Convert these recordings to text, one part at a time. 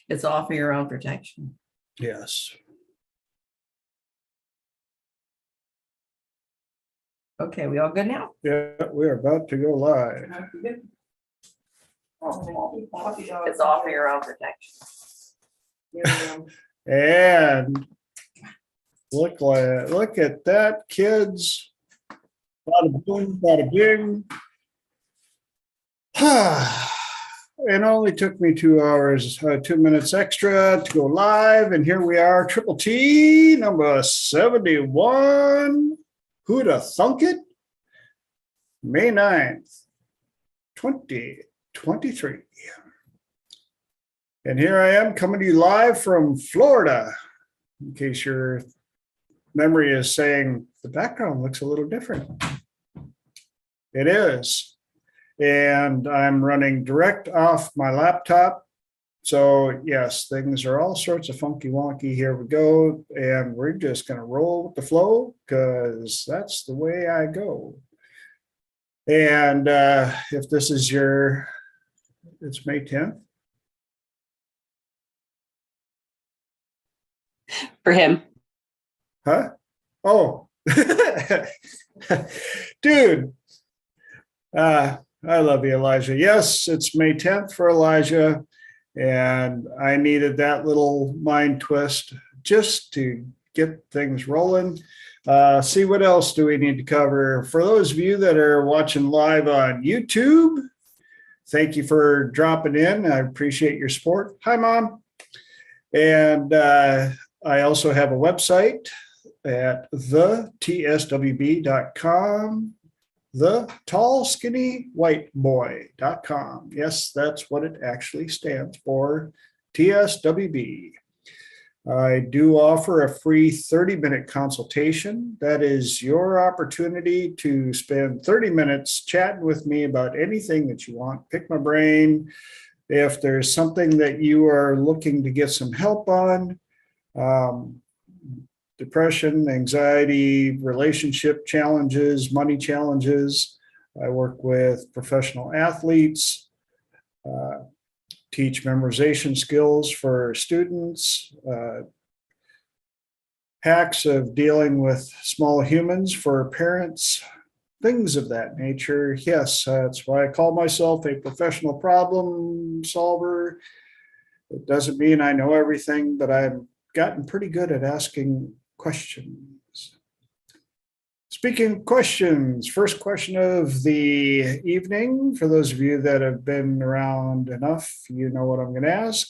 It's all for your own protection. Yes. Okay, we all good now? Yeah, we're about to go live. It's all for your own protection. And look at that, kids. Bada boom, bada bing. It only took me 2 hours, 2 minutes extra to go live. And here we are, Triple T number 71. Who'd have thunk it? May 9th, 2023. And here I am coming to you live from Florida. In case your memory is saying the background looks a little different. It is. And I'm running direct off my laptop. So yes, things are all sorts of funky wonky. Here we go. And we're just going to roll with the flow because that's the way I go. And if this is it's May 10th. For him. Huh? Oh, dude. I love you, Elijah. Yes, it's May 10th for Elijah. And I needed that little mind twist just to get things rolling. See what else do we need to cover. For those of you that are watching live on YouTube, thank you for dropping in. I appreciate your support. Hi, Mom. And I also have a website at thetswb.com, thetallskinnywhiteboy.com. Yes, that's what it actually stands for, TSWB. I do offer a free 30-minute consultation. That is your opportunity to spend 30 minutes chatting with me about anything that you want. Pick my brain. If there's something that you are looking to get some help on, depression, anxiety, relationship challenges, money challenges. I work with professional athletes, teach memorization skills for students, hacks of dealing with small humans for parents, things of that nature. Yes, that's why I call myself a professional problem solver. It doesn't mean I know everything, but I've gotten pretty good at asking questions. Speaking of questions, first question of the evening. For those of you that have been around enough, you know what I'm going to ask.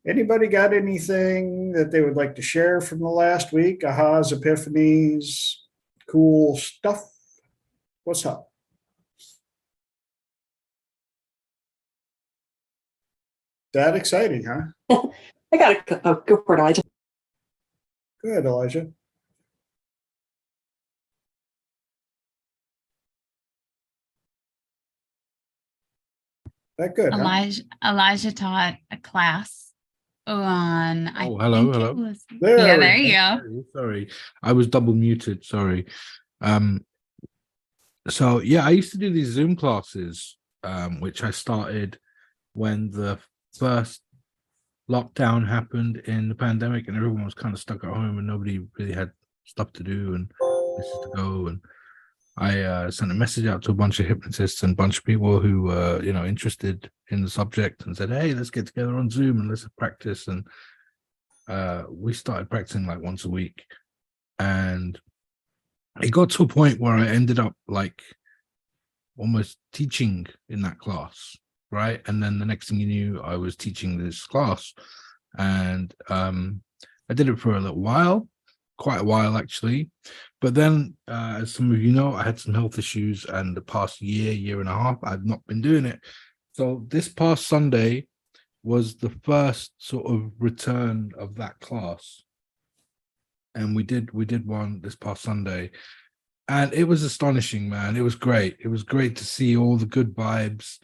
Anybody got anything that they would like to share from the last week? Ahas, epiphanies, cool stuff? What's up? That exciting, huh? I got to go for it, Elijah. Good, Elijah. That good, huh? Elijah taught a class on. Oh, hello. There you go. Sorry, I was double muted. Sorry. So yeah, I used to do these Zoom classes, which I started when the first lockdown happened in the pandemic, and everyone was kind of stuck at home, and nobody really had stuff to do and places to go. And I sent a message out to a bunch of hypnotists and a bunch of people who were, interested in the subject, and said, "Hey, let's get together on Zoom and let's practice." And we started practicing like once a week, and it got to a point where I ended up like almost teaching in that class, right? And then the next thing you knew, I was teaching this class, and I did it for a little while, quite a while actually. But then, as some of you know, I had some health issues, and the past year and a half, I've not been doing it. So this past Sunday was the first sort of return of that class, and we did one this past Sunday, and it was astonishing, man. It was great. It was great to see all the good vibes,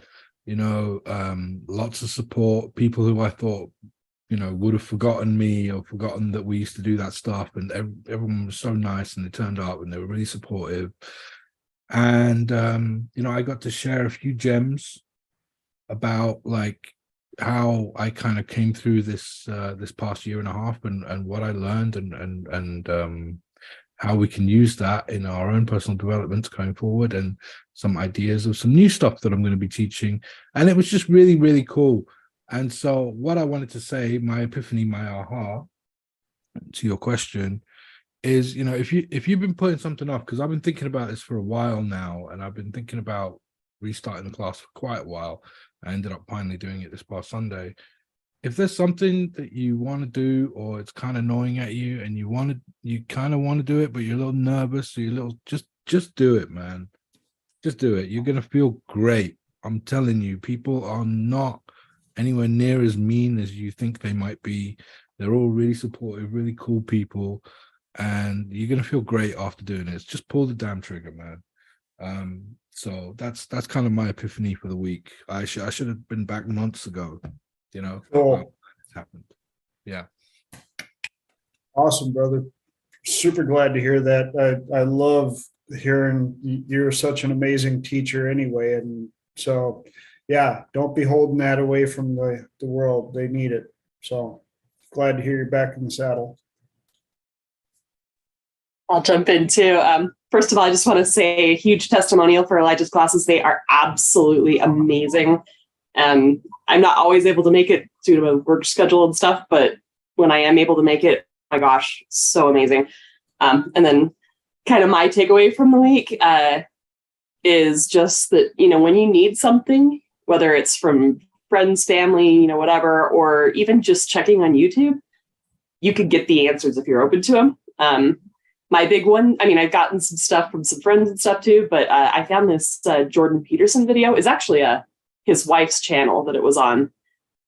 lots of support, people who I thought, would have forgotten me or forgotten that we used to do that stuff. And everyone was so nice, and they turned up and they were really supportive. And, I got to share a few gems about like how I kind of came through this this past year and a half, and what I learned, and how we can use that in our own personal developments going forward, and some ideas of some new stuff that I'm going to be teaching. And it was just really, really cool. And so what I wanted to say, my epiphany, my aha, to your question is, you know, if you've been putting something off, because I've been thinking about this for a while now, and I've been thinking about restarting the class for quite a while. I ended up finally doing it this past Sunday. If there's something that you want to do, or it's kind of gnawing at you, and you kind of want to do it, but you're a little nervous, or you're a little, just do it, man. Just do it. You're gonna feel great. I'm telling you, people are not anywhere near as mean as you think they might be. They're all really supportive, really cool people, and you're gonna feel great after doing this. Just pull the damn trigger, man. So that's kind of my epiphany for the week. I should have been back months ago. You know, Cool. it's happened. Yeah. Awesome, brother. Super glad to hear that. I love hearing you're such an amazing teacher anyway. And so, yeah, don't be holding that away from the world. They need it. So glad to hear you're back in the saddle. I'll jump in too. First of all, I just want to say a huge testimonial for Elijah's classes. They are absolutely amazing. I'm not always able to make it due to my work schedule and stuff, but when I am able to make it, oh my gosh, so amazing. And then kind of my takeaway from the week is just that, you know, when you need something, whether it's from friends, family, you know, whatever, or even just checking on YouTube, you could get the answers if you're open to them. My big one, I mean, I've gotten some stuff from some friends and stuff too, but I found this Jordan Peterson video. It's actually his wife's channel that it was on,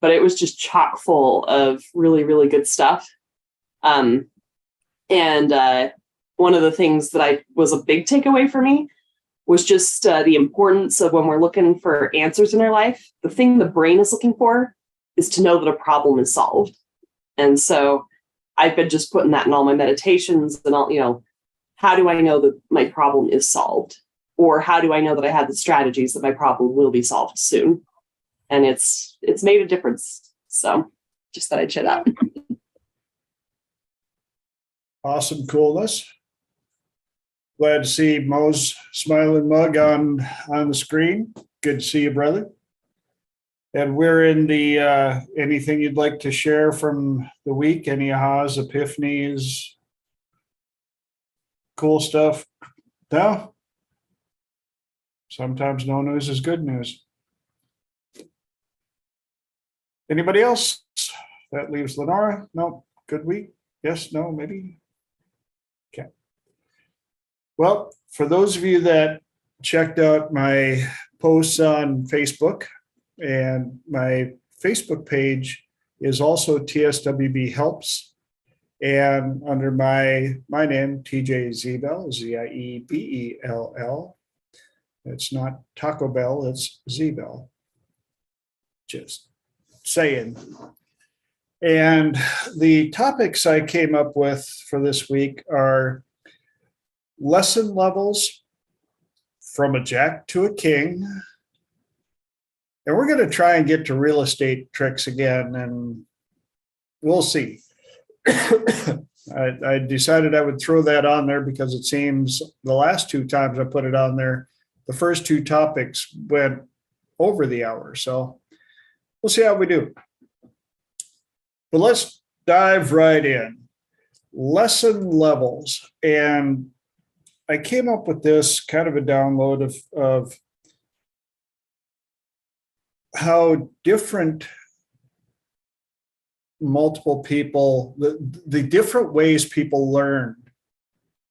but it was just chock full of really, really good stuff. And one of the things that was a big takeaway for me was just the importance of when we're looking for answers in our life, the thing the brain is looking for is to know that a problem is solved. And so I've been just putting that in all my meditations and all, you know, how do I know that my problem is solved? Or how do I know that I have the strategies that my problem will be solved soon? And it's made a difference. So just thought I'd share that. Awesome coolness. Glad to see Mo's smiling mug on the screen. Good to see you, brother. And we're in the anything you'd like to share from the week? Any ahas, epiphanies, cool stuff? No? Sometimes no news is good news. Anybody else? That leaves Lenora. No, good week. Yes, no, maybe. Okay. Well, for those of you that checked out my posts on Facebook, and my Facebook page is also TSWB Helps. And under my name, TJ Ziebell, Ziebell. It's not Taco Bell, it's Ziebell. Just saying. And the topics I came up with for this week are lesson levels from a jack to a king. And we're going to try and get to real estate tricks again, and we'll see. I decided I would throw that on there because it seems the last two times I put it on there, the first two topics went over the hour. So we'll see how we do. But let's dive right in. Lesson levels. And I came up with this kind of a download of how different multiple people, the different ways people learn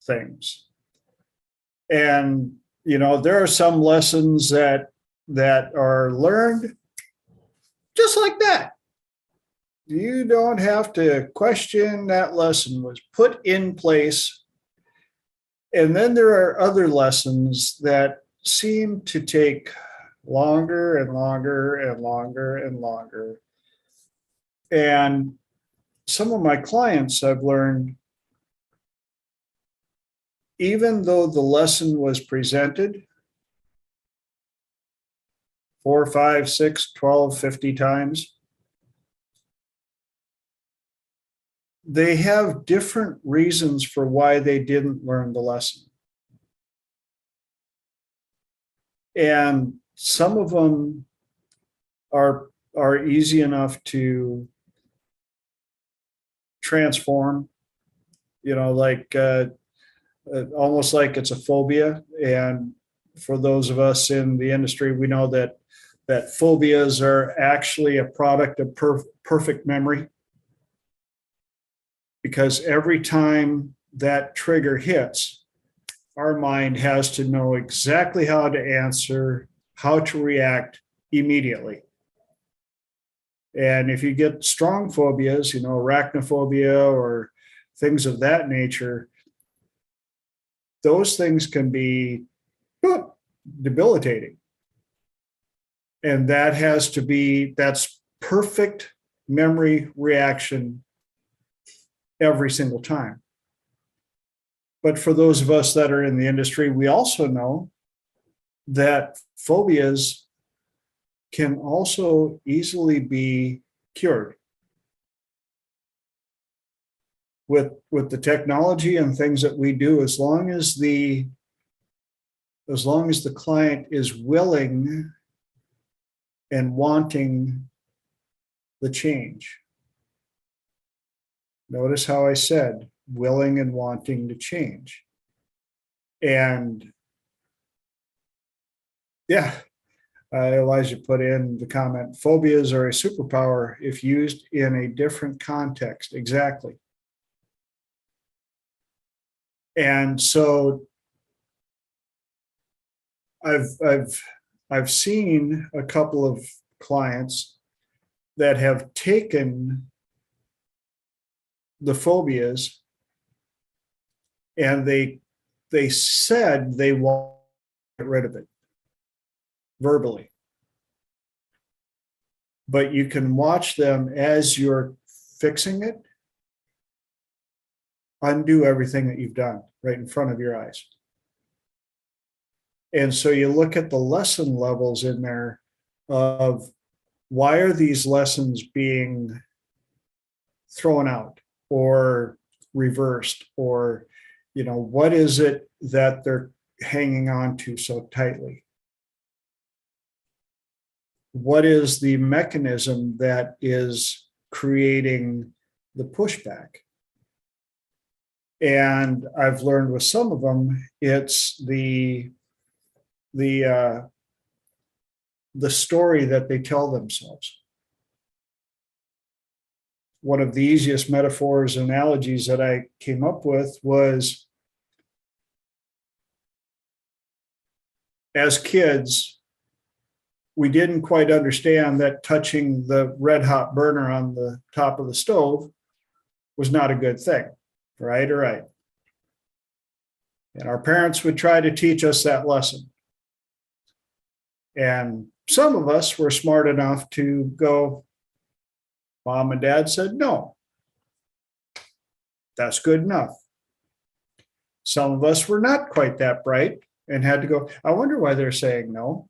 things. And, you know, there are some lessons that are learned just like that. You don't have to question that lesson was put in place. And then there are other lessons that seem to take longer and longer and longer and longer. And some of my clients I've learned, even though the lesson was presented 4, 5, 6, 12, 50 times, they have different reasons for why they didn't learn the lesson. And some of them are easy enough to transform, like almost like it's a phobia. And for those of us in the industry, we know that phobias are actually a product of perfect memory. Because every time that trigger hits, our mind has to know exactly how to answer, how to react immediately. And if you get strong phobias, arachnophobia or things of that nature, those things can be debilitating. And that's perfect memory reaction every single time. But for those of us that are in the industry, we also know that phobias can also easily be cured with the technology and things that we do, as long as the client is willing and wanting the change. Notice how I said willing and wanting to change. And yeah, Elijah put in the comment, phobias are a superpower if used in a different context. Exactly. And so I've seen a couple of clients that have taken the phobias and they said they want to get rid of it verbally. But you can watch them as you're fixing it, undo everything that you've done right in front of your eyes. And so you look at the lesson levels in there of why are these lessons being thrown out or reversed, or, what is it that they're hanging on to so tightly? What is the mechanism that is creating the pushback? And I've learned with some of them, it's the story that they tell themselves. One of the easiest metaphors and analogies that I came up with was, as kids, we didn't quite understand that touching the red hot burner on the top of the stove was not a good thing, right? Or right. And our parents would try to teach us that lesson. And some of us were smart enough to go, Mom and Dad said, no, that's good enough. Some of us were not quite that bright and had to go, I wonder why they're saying no.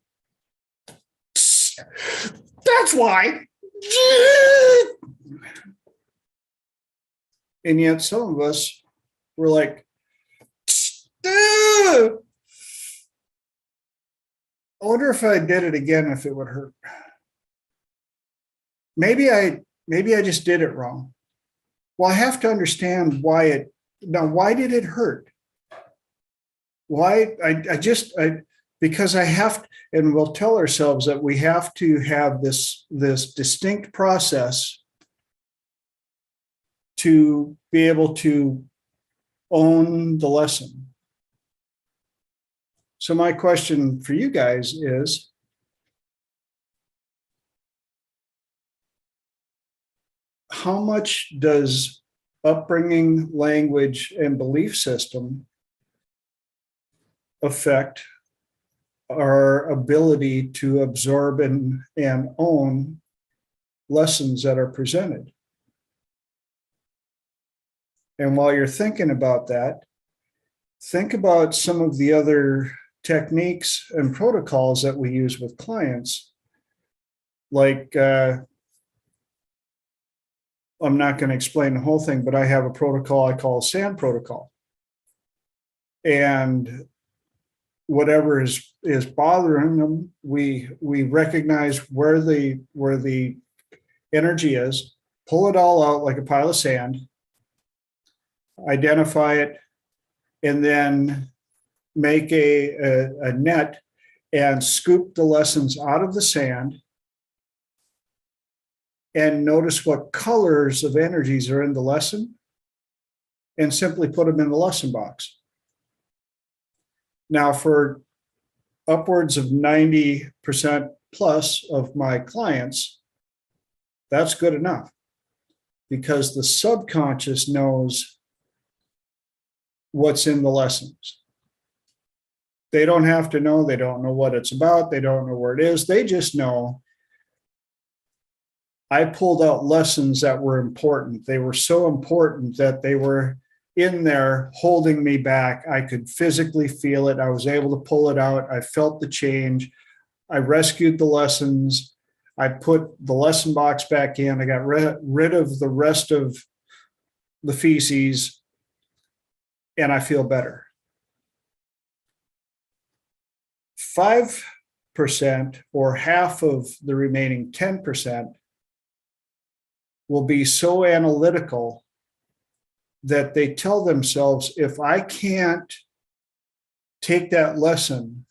That's why. And yet some of us were like, I wonder if I did it again, if it would hurt. Maybe I just did it wrong. Well, I have to understand why did it hurt? Why? Because I have, and we'll tell ourselves that we have to have this distinct process to be able to own the lesson. So my question for you guys is, how much does upbringing, language, and belief system affect our ability to absorb and own lessons that are presented? And while you're thinking about that, think about some of the other techniques and protocols that we use with clients, like I'm not going to explain the whole thing, but I have a protocol I call SAND protocol. And whatever is bothering them, we recognize where the energy is, pull it all out like a pile of sand, identify it, and then make a net and scoop the lessons out of the sand and notice what colors of energies are in the lesson and simply put them in the lesson box. Now, for upwards of 90% plus of my clients, that's good enough because the subconscious knows what's in the lessons. They don't have to know. They don't know what it's about. They don't know where it is. They just know I pulled out lessons that were important. They were so important that they were in there holding me back. I could physically feel it. I was able to pull it out. I felt the change. I rescued the lessons. I put the lesson box back in. I got rid of the rest of the feces, and I feel better. 5% or half of the remaining 10% will be so analytical that they tell themselves, if I can't take that lesson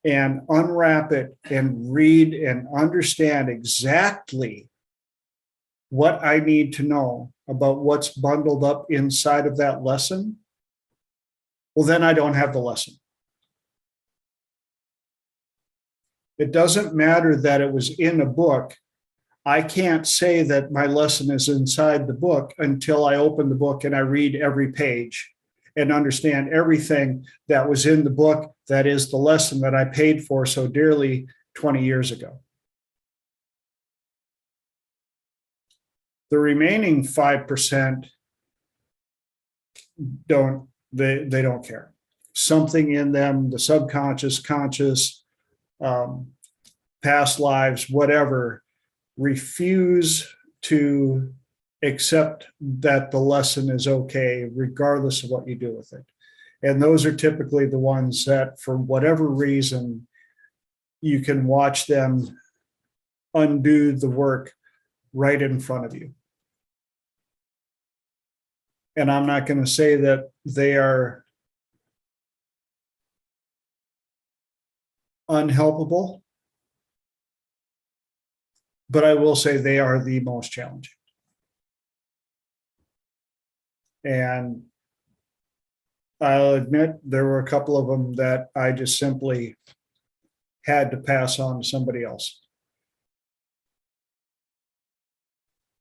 and unwrap it and read and understand exactly what I need to know about what's bundled up inside of that lesson, well, then I don't have the lesson. It doesn't matter that it was in a book. I can't say that my lesson is inside the book until I open the book and I read every page and understand everything that was in the book that is the lesson that I paid for so dearly 20 years ago. The remaining 5% they don't care. Something in them, the subconscious, conscious, past lives, whatever, refuse to accept that the lesson is okay, regardless of what you do with it. And those are typically the ones that, for whatever reason, you can watch them undo the work right in front of you. And I'm not going to say that they are unhelpable, but I will say they are the most challenging. And I'll admit there were a couple of them that I just simply had to pass on to somebody else.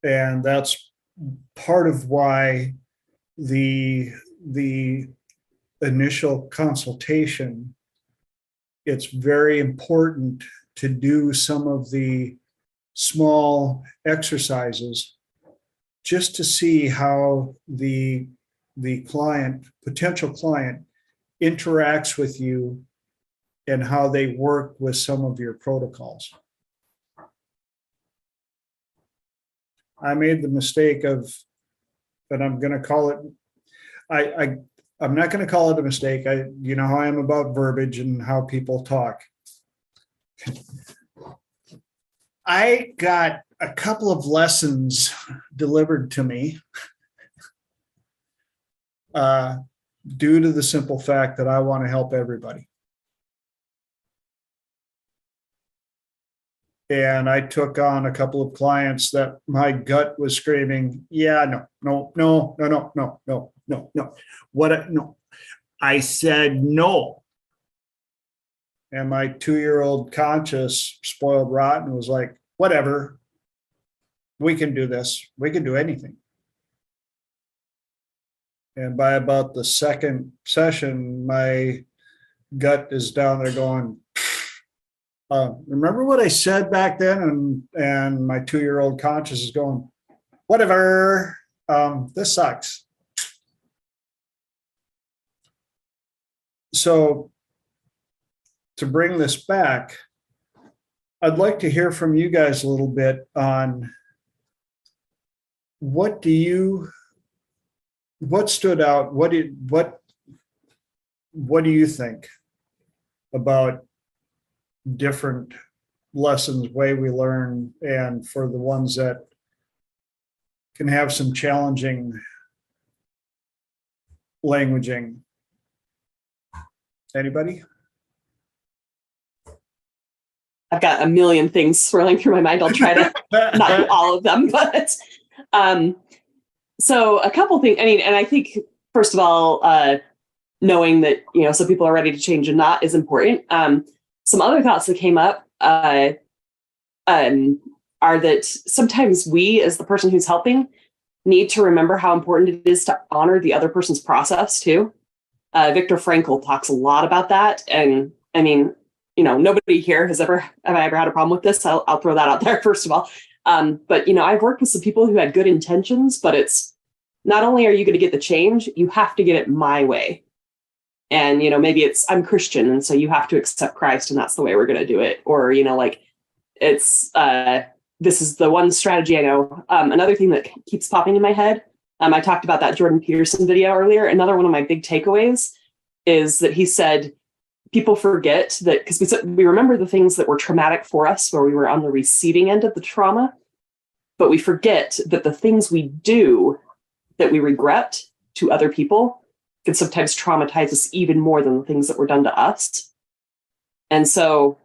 And that's part of why the initial consultation, it's very important to do some of the small exercises just to see how the client, potential client, interacts with you and how they work with some of your protocols. I made the mistake of, and I'm going to call it, I'm not going to call it a mistake. You know how I am about verbiage and how people talk. I got a couple of lessons delivered to me due to the simple fact that I want to help everybody. And I took on a couple of clients that my gut was screaming, yeah, no. What? No. I said no. And my 2-year-old conscious, spoiled rotten, was like, whatever, we can do this. We can do anything. And by about the second session, my gut is down there going, remember what I said back then? And my 2-year-old conscious is going, whatever, this sucks. So to bring this back, I'd like to hear from you guys a little bit on what stood out? What do you think about different lessons, way we learn, and for the ones that can have some challenging languaging? Anybody? I've got a million things swirling through my mind. I'll try to not do all of them, but so a couple things. I mean, and I think first of all, knowing that some people are ready to change and not is important. Some other thoughts that came up are that sometimes we, as the person who's helping, need to remember how important it is to honor the other person's process too. Viktor Frankl talks a lot about that, and I mean, nobody here have I ever had a problem with this? I'll throw that out there first of all. But I've worked with some people who had good intentions, but it's not only are you going to get the change, you have to get it my way. And maybe it's I'm Christian, and so you have to accept Christ, and that's the way we're going to do it. Or it's this is the one strategy I know. Another thing that keeps popping in my head. I talked about that Jordan Peterson video earlier. Another one of my big takeaways is that he said, people forget that because we remember the things that were traumatic for us, where we were on the receiving end of the trauma, but we forget that the things we do that we regret to other people can sometimes traumatize us even more than the things that were done to us. And so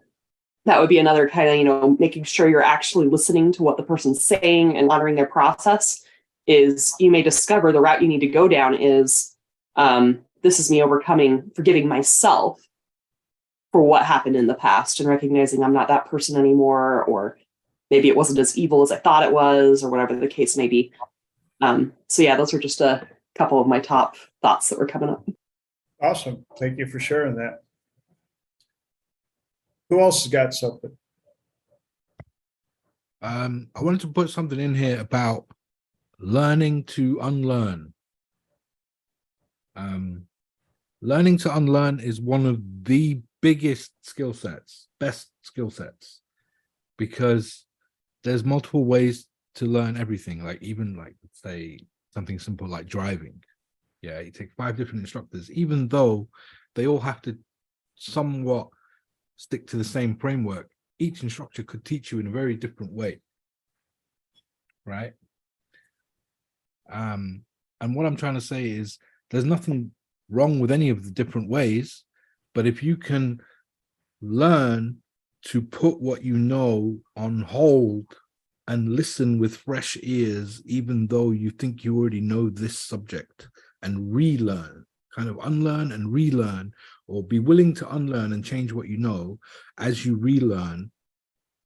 that would be another kind of, making sure you're actually listening to what the person's saying and honoring their process. Is you may discover the route you need to go down is this is me forgiving myself for what happened in the past and recognizing I'm not that person anymore, or maybe it wasn't as evil as I thought it was, or whatever the case may be. So yeah, those were just a couple of my top thoughts that were coming up. Awesome. Thank you for sharing that. Who else has got something? I wanted to put something in here about learning to unlearn. Learning to unlearn is one of the biggest skill sets, best skill sets, because there's multiple ways to learn everything. Even say something simple like driving. Yeah, you take 5 different instructors, even though they all have to somewhat stick to the same framework. Each instructor could teach you in a very different way, right? And what I'm trying to say is there's nothing wrong with any of the different ways, but if you can learn to put what you know on hold and listen with fresh ears, even though you think you already know this subject, and relearn, kind of unlearn and relearn, or be willing to unlearn and change what you know as you relearn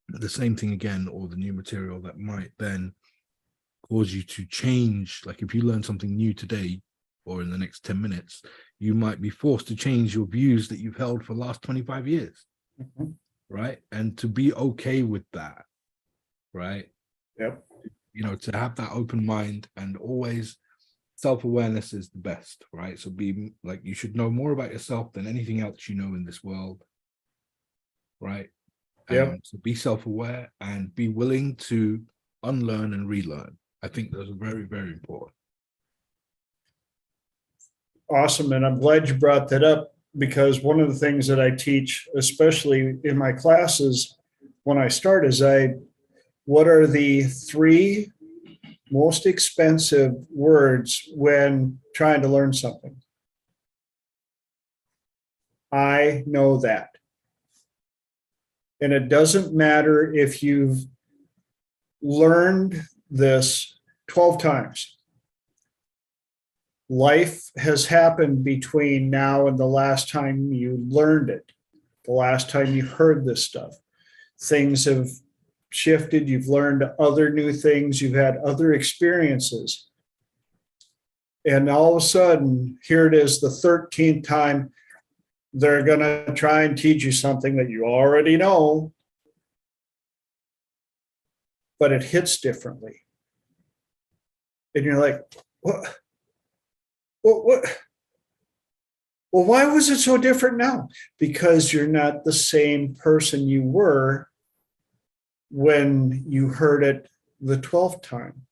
the same thing again, or the new material that might then cause you to change. Like if you learn something new today or in the next 10 minutes, you might be forced to change your views that you've held for the last 25 years. Mm-hmm. Right? And to be okay with that, right? Yep. To have that open mind, and always self-awareness is the best, right? So be like, you should know more about yourself than anything else you know in this world, right? Yep. So be self-aware and be willing to unlearn and relearn. I think those are very, very important. Awesome. And I'm glad you brought that up, because one of the things that I teach, especially in my classes when I start, is what are the 3 most expensive words when trying to learn something? I know that. And it doesn't matter if you've learned this 12 times. Life has happened between now and the last time you learned it, the last time you heard this stuff. Things have shifted. You've learned other new things. You've had other experiences. And all of a sudden, here it is, the 13th time, they're going to try and teach you something that you already know, but it hits differently. And you're like, what? Well, why was it so different now? Because you're not the same person you were when you heard it the 12th time.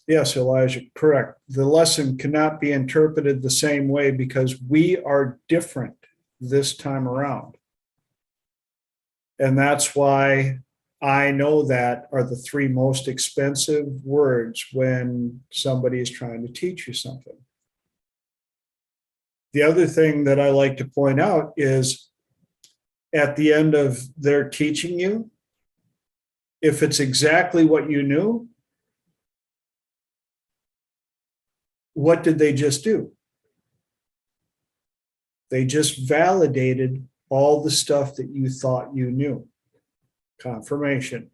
Yes, Elijah, correct. The lesson cannot be interpreted the same way because we are different this time around. And that's why I know that are the three most expensive words when somebody is trying to teach you something. The other thing that I like to point out is at the end of their teaching you, if it's exactly what you knew, what did they just do? They just validated all the stuff that you thought you knew. Confirmation.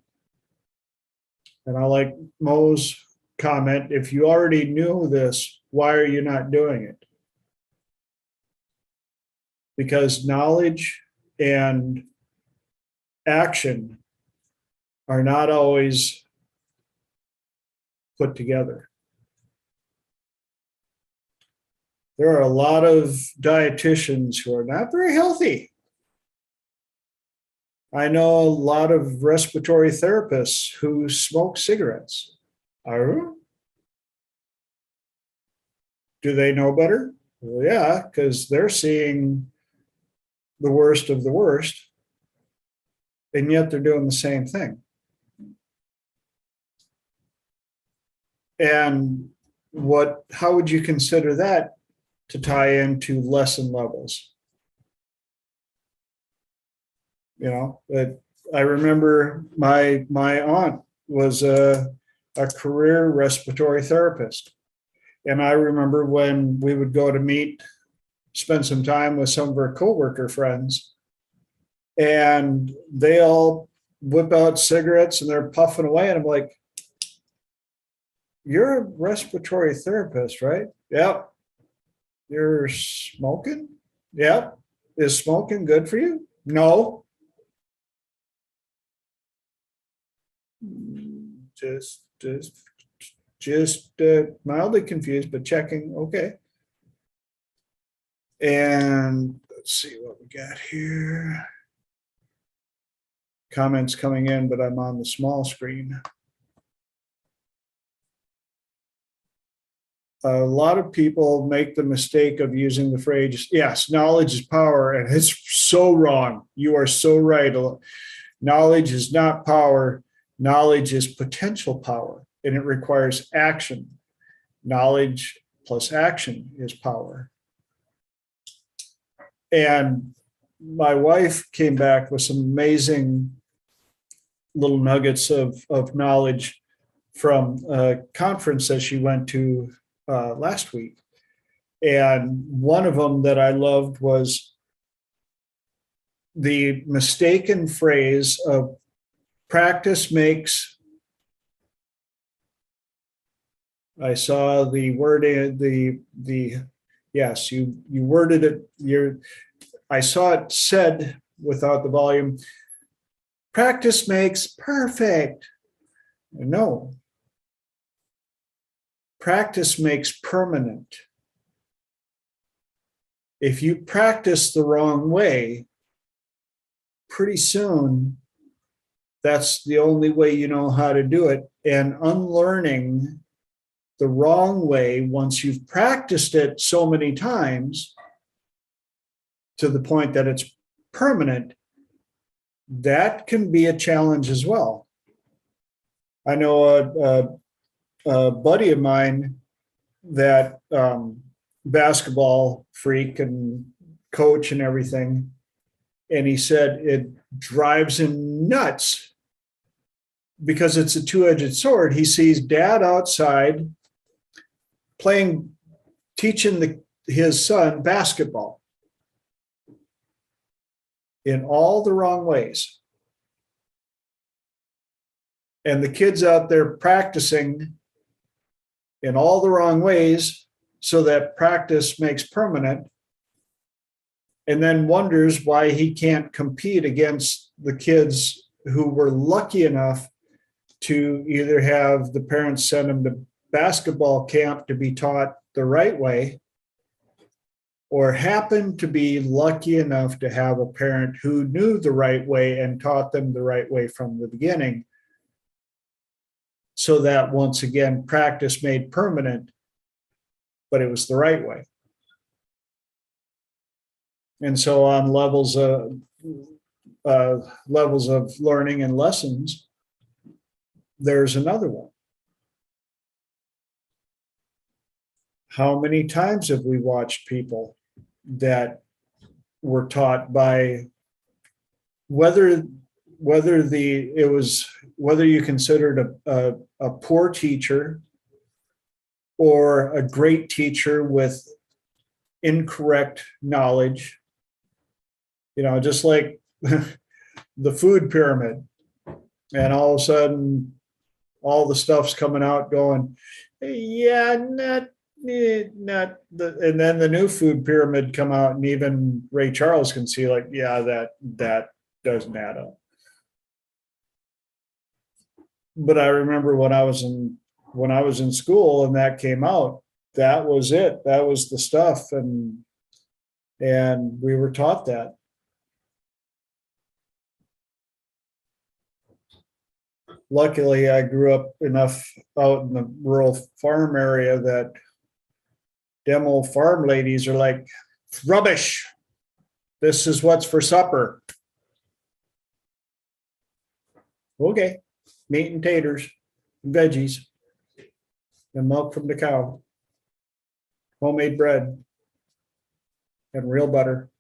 And I like Mo's comment, if you already knew this, why are you not doing it? Because knowledge and action are not always put together. There are a lot of dietitians who are not very healthy. I know a lot of respiratory therapists who smoke cigarettes. Do they know better? Well, yeah, because they're seeing the worst of the worst, and yet they're doing the same thing. And how would you consider that to tie into lesson levels? You know, I remember my aunt was a career respiratory therapist. And I remember when we would go to spend some time with some of her coworker friends, and they all whip out cigarettes and they're puffing away. And I'm like, you're a respiratory therapist, right? Yep. You're smoking? Yep. Is smoking good for you? No. Just mildly confused, but checking. Okay. And let's see what we got here. Comments coming in, but I'm on the small screen. A lot of people make the mistake of using the phrase, yes, knowledge is power, and it's so wrong. You are so right. Knowledge is not power. Knowledge is potential power, and it requires action. Knowledge plus action is power. And my wife came back with some amazing little nuggets of knowledge from a conference that she went to last week. And one of them that I loved was the mistaken phrase of practice makes. I saw the wording, yes, you worded it. I saw it said without the volume. Practice makes perfect. No. Practice makes permanent. If you practice the wrong way, pretty soon, that's the only way you know how to do it. And unlearning the wrong way, once you've practiced it so many times to the point that it's permanent, that can be a challenge as well. I know a buddy of mine that basketball freak and coach and everything, and he said it drives him nuts because it's a two-edged sword. He sees dad outside teaching his son basketball in all the wrong ways. And the kids out there practicing in all the wrong ways so that practice makes permanent, and then wonders why he can't compete against the kids who were lucky enough to either have the parents send them to basketball camp to be taught the right way, or happen to be lucky enough to have a parent who knew the right way and taught them the right way from the beginning. so that once again, practice made permanent, but it was the right way. And so on levels of learning and lessons, there's another one. How many times have we watched people that were taught by whether you considered a poor teacher or a great teacher with incorrect knowledge, just like the food pyramid, and all of a sudden all the stuff's coming out going, yeah, not the, and then the new food pyramid come out, and even Ray Charles can see like, yeah, that doesn't add up. But I remember when I was in school and that came out, that was it. That was the stuff, and we were taught that. Luckily, I grew up enough out in the rural farm area that them old farm ladies are like, rubbish. This is what's for supper. Okay, meat and taters, and veggies, and milk from the cow, homemade bread, and real butter.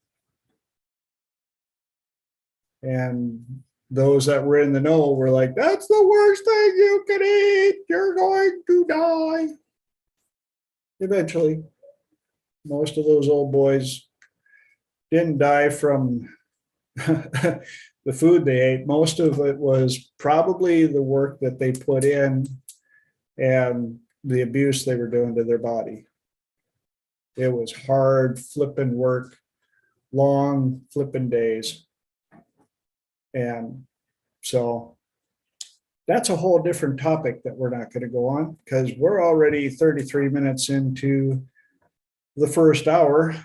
And those that were in the know were like, that's the worst thing you can eat. You're going to die. Eventually, most of those old boys didn't die from the food they ate. Most of it was probably the work that they put in and the abuse they were doing to their body. It was hard flipping work, long flipping days. And so that's a whole different topic that we're not going to go on, because we're already 33 minutes into the first hour.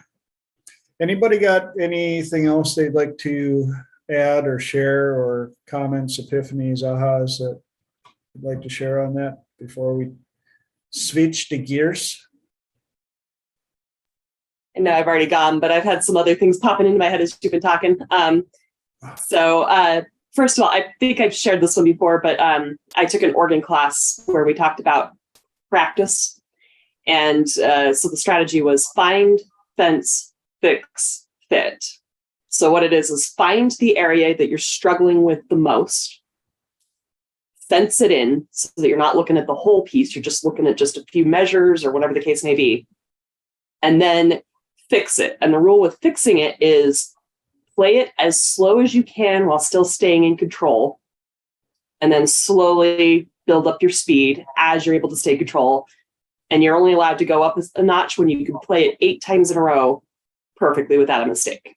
Anybody got anything else they'd like to add or share, or comments, epiphanies, ahas that you'd like to share on that before we switch to gears? And now I've already gone, but I've had some other things popping into my head as you've been talking. So first of all, I think I've shared this one before, but I took an organ class where we talked about practice. And so the strategy was find, fence, fix, fit. So what it is find the area that you're struggling with the most, fence it in so that you're not looking at the whole piece. You're just looking at just a few measures or whatever the case may be. And then fix it. And the rule with fixing it is play it as slow as you can while still staying in control. And then slowly build up your speed as you're able to stay in control. And you're only allowed to go up a notch when you can play it 8 times in a row perfectly without a mistake.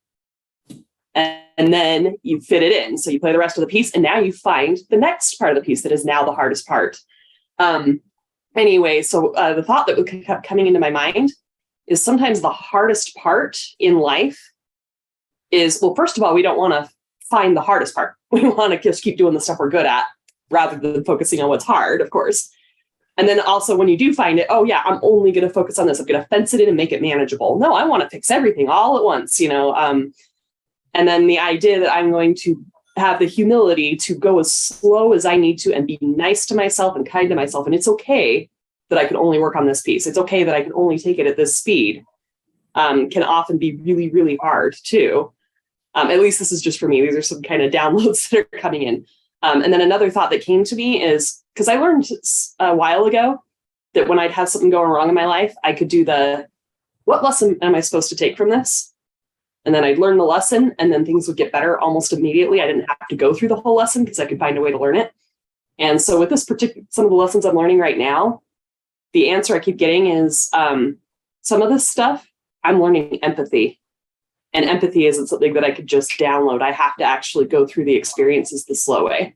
And then you fit it in. So you play the rest of the piece, and now you find the next part of the piece that is now the hardest part. Anyway, so the thought that kept coming into my mind is sometimes the hardest part in life is, well, first of all, we don't want to find the hardest part. We want to just keep doing the stuff we're good at rather than focusing on what's hard, of course. And then also when you do find it, oh yeah, I'm only going to focus on this. I'm going to fence it in and make it manageable. No, I want to fix everything all at once, and then the idea that I'm going to have the humility to go as slow as I need to and be nice to myself and kind to myself. And it's okay that I can only work on this piece. It's okay that I can only take it at this speed. Can often be really, really hard too. At least this is just for me. These are some kind of downloads that are coming in. And then another thought that came to me is, because I learned a while ago that when I'd have something going wrong in my life, I could do what lesson am I supposed to take from this? And then I'd learn the lesson, and then things would get better almost immediately. I didn't have to go through the whole lesson because I could find a way to learn it. And so with some of the lessons I'm learning right now, the answer I keep getting is some of this stuff, I'm learning empathy. And empathy isn't something that I could just download. I have to actually go through the experiences the slow way.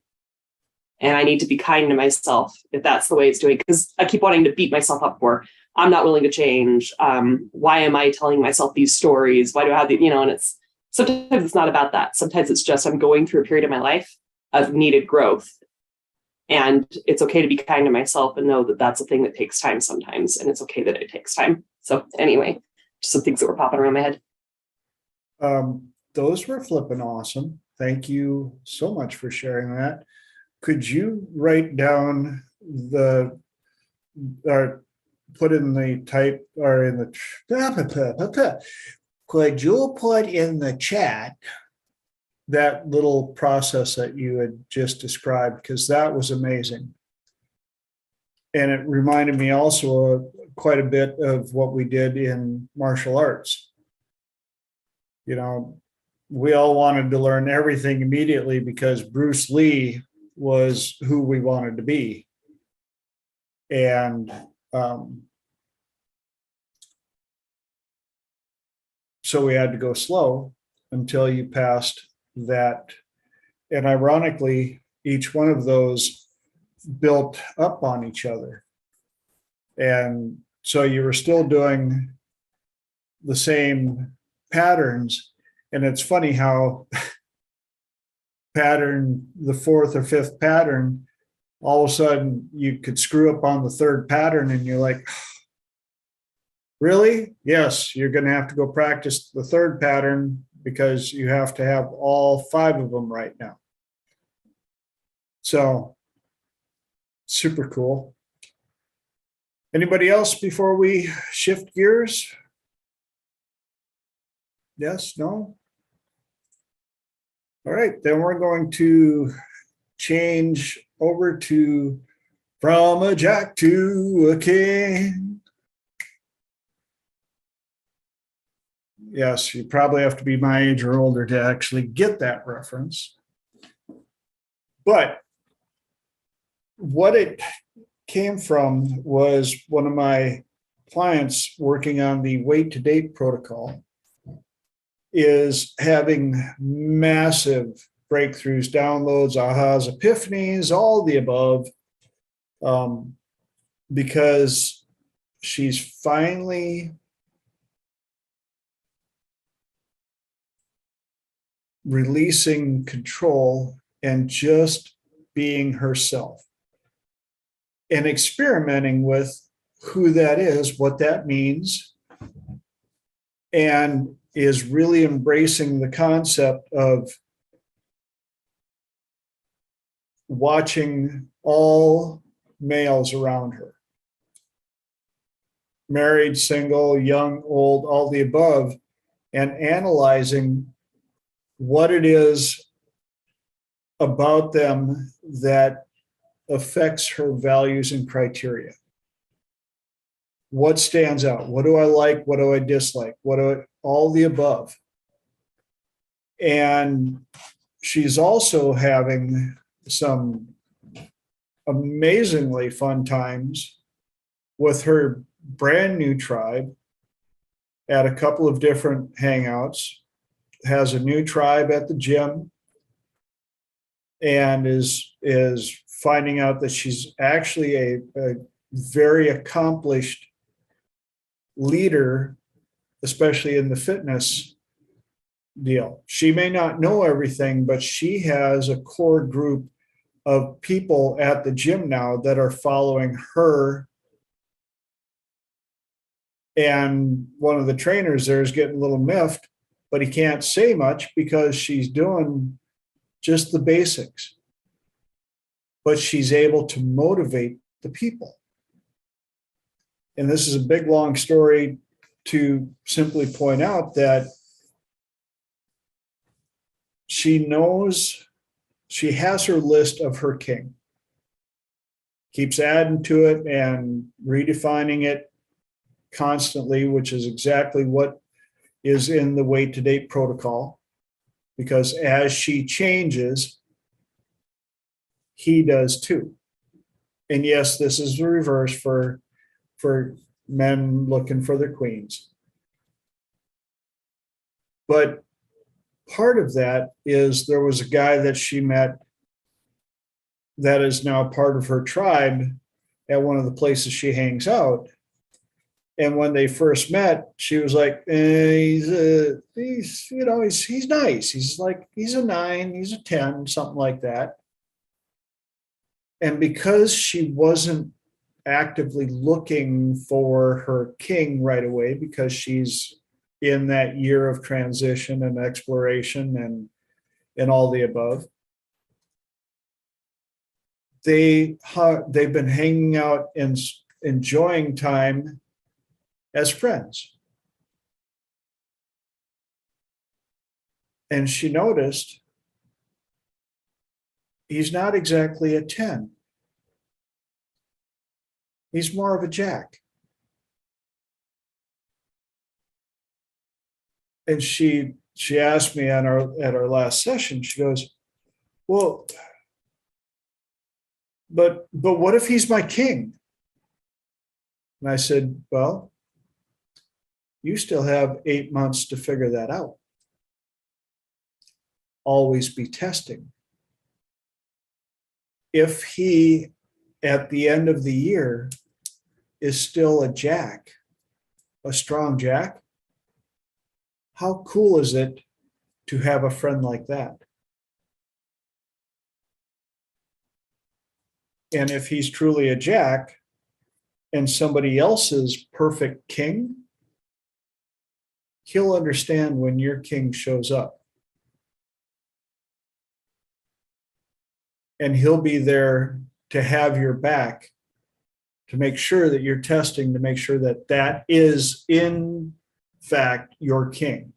And I need to be kind to myself if that's the way it's doing. Because I keep wanting to beat myself up for, I'm not willing to change. Why am I telling myself these stories? Why do I have and it's sometimes it's not about that. Sometimes it's just I'm going through a period of my life of needed growth. And it's okay to be kind to myself and know that that's a thing that takes time sometimes. And it's okay that it takes time. So anyway, just some things that were popping around my head. Those were flipping awesome. Thank you so much for sharing that. Could you write down or put in the type or in the, could you put in the chat that little process that you had just described? Because that was amazing. And it reminded me also of quite a bit of what we did in martial arts. You know, we all wanted to learn everything immediately because Bruce Lee was who we wanted to be. And so we had to go slow until you passed that. And ironically, each one of those built up on each other. And so you were still doing the same patterns. And it's funny how the fourth or fifth pattern, all of a sudden you could screw up on the third pattern and you're like, really? Yes, you're going to have to go practice the third pattern because you have to have all 5 of them right now. So super cool. Anybody else before we shift gears? Yes, no? All right, then we're going to change over to From a Jack to a King. Yes, you probably have to be my age or older to actually get that reference. But what it came from was one of my clients working on the wait to date protocol is having massive breakthroughs, downloads, ahas, epiphanies, all the above, because she's finally releasing control and just being herself and experimenting with who that is, what that means, and is really embracing the concept of watching all males around her, married, single, young, old, all the above, and analyzing what it is about them that affects her values and criteria. What stands out? What do I like? What do I dislike? All the above. And she's also having some amazingly fun times with her brand new tribe at a couple of different hangouts, has a new tribe at the gym, and is finding out that she's actually a very accomplished leader, especially in the fitness deal. She may not know everything, but she has a core group of people at the gym now that are following her. And one of the trainers there is getting a little miffed, but he can't say much because she's doing just the basics. But she's able to motivate the people. And this is a big, long story to simply point out that she knows she has her list of her king, keeps adding to it and redefining it constantly, which is exactly what is in the wait to date protocol. Because as she changes, he does too. And yes, this is the reverse for men looking for their queens. But part of that is there was a guy that she met that is now part of her tribe at one of the places she hangs out. And when they first met, she was like, he's nice. He's a 9, he's a 10, something like that. And because she wasn't actively looking for her king right away, because she's in that year of transition and exploration and all the above, they've been hanging out and enjoying time as friends. And she noticed he's not exactly a 10. He's more of a jack. And she asked me at our last session, she goes, well, but what if he's my king? And I said, well, you still have 8 months to figure that out. Always be testing. If he, at the end of the year, is still a jack, a strong jack, how cool is it to have a friend like that? And if he's truly a jack and somebody else's perfect king, he'll understand when your king shows up. And he'll be there to have your back, to make sure that you're testing, to make sure that that is in fact your king.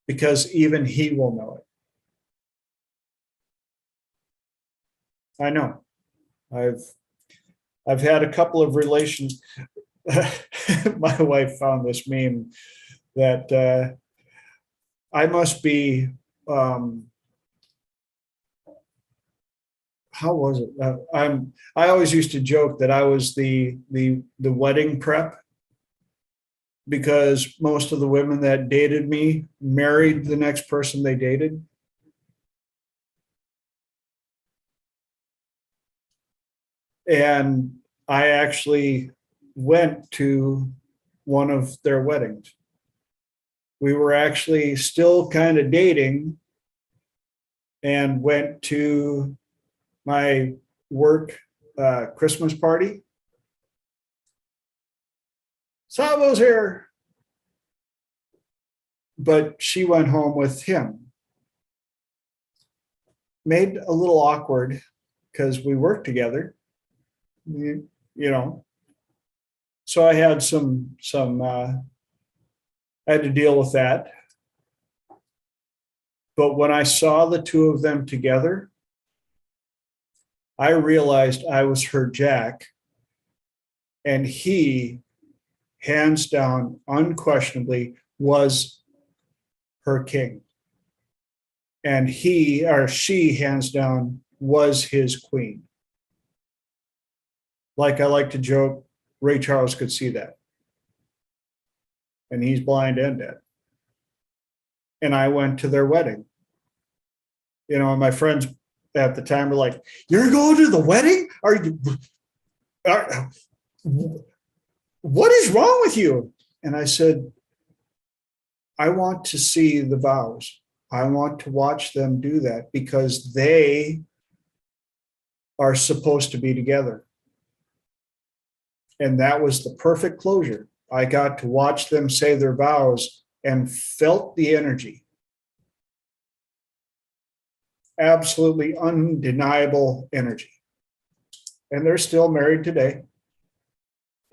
Because even he will know it. I know. I've had a couple of relations. My wife found this meme that I must be how was it? I always used to joke that I was the wedding prep, because most of the women that dated me married the next person they dated. And I actually went to one of their weddings. We were actually still kind of dating and went to my work Christmas party. Savo's here. But she went home with him. Made a little awkward because we worked together, you know. So I had I had to deal with that. But when I saw the two of them together, I realized I was her jack, and he, hands down, unquestionably, was her king. And he or she, hands down, was his queen. Like I like to joke, Ray Charles could see that. And he's blind and dead. And I went to their wedding. You know, and my friends at the time were like, "You're going to the wedding? What is wrong with you?" And I said, I want to see the vows. I want to watch them do that, because they are supposed to be together. And that was the perfect closure. I got to watch them say their vows and felt the energy. Absolutely undeniable energy. And they're still married today.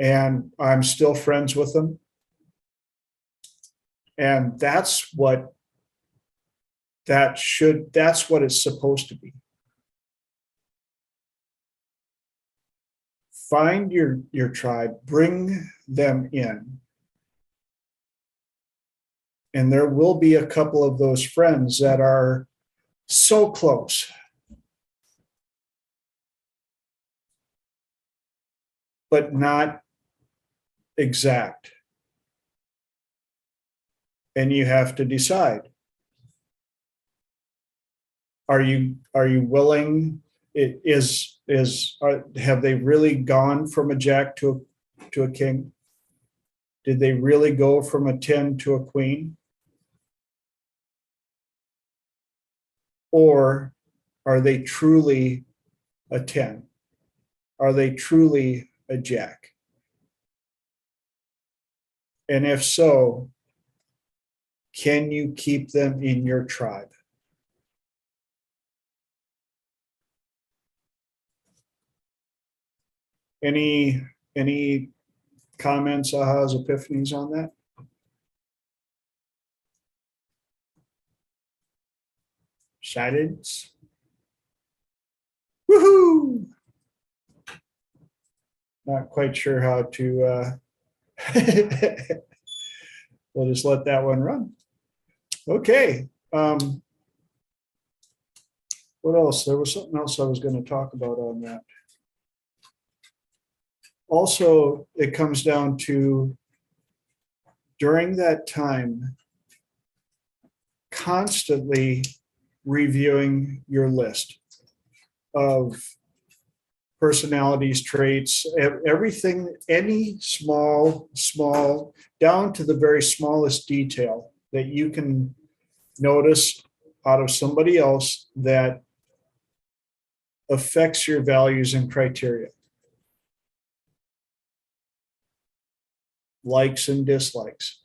And I'm still friends with them. And that's what it's supposed to be. Find your tribe, bring them in. And there will be a couple of those friends that are so close. But not exact. And you have to decide. Are you willing? Have they really gone from a jack to a king? Did they really go from a 10 to a queen? Or Are they truly a 10? Are they truly a jack? And if so, can you keep them in your tribe? Any comments, ahas, epiphanies on that? Silence. Woohoo! Not quite sure how to we'll just let that one run. Okay. What else? There was something else I was going to talk about on that. Also, it comes down to during that time, constantly reviewing your list of personalities, traits, everything, any small, down to the very smallest detail that you can notice out of somebody else that affects your values and criteria. Likes and dislikes.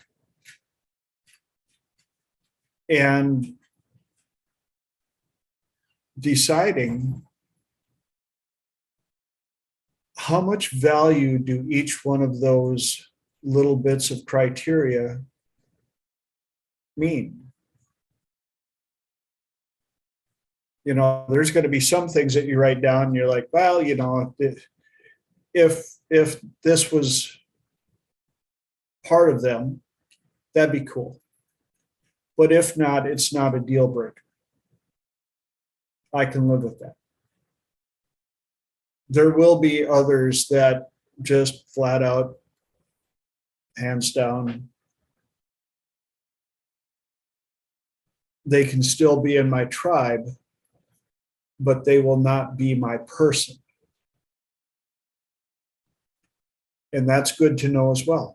And deciding how much value do each one of those little bits of criteria mean? You know, there's going to be some things that you write down and you're like, well, you know, if this was part of them, that'd be cool. But if not, it's not a deal breaker. I can live with that. There will be others that just flat out, hands down, they can still be in my tribe, but they will not be my person. And that's good to know as well.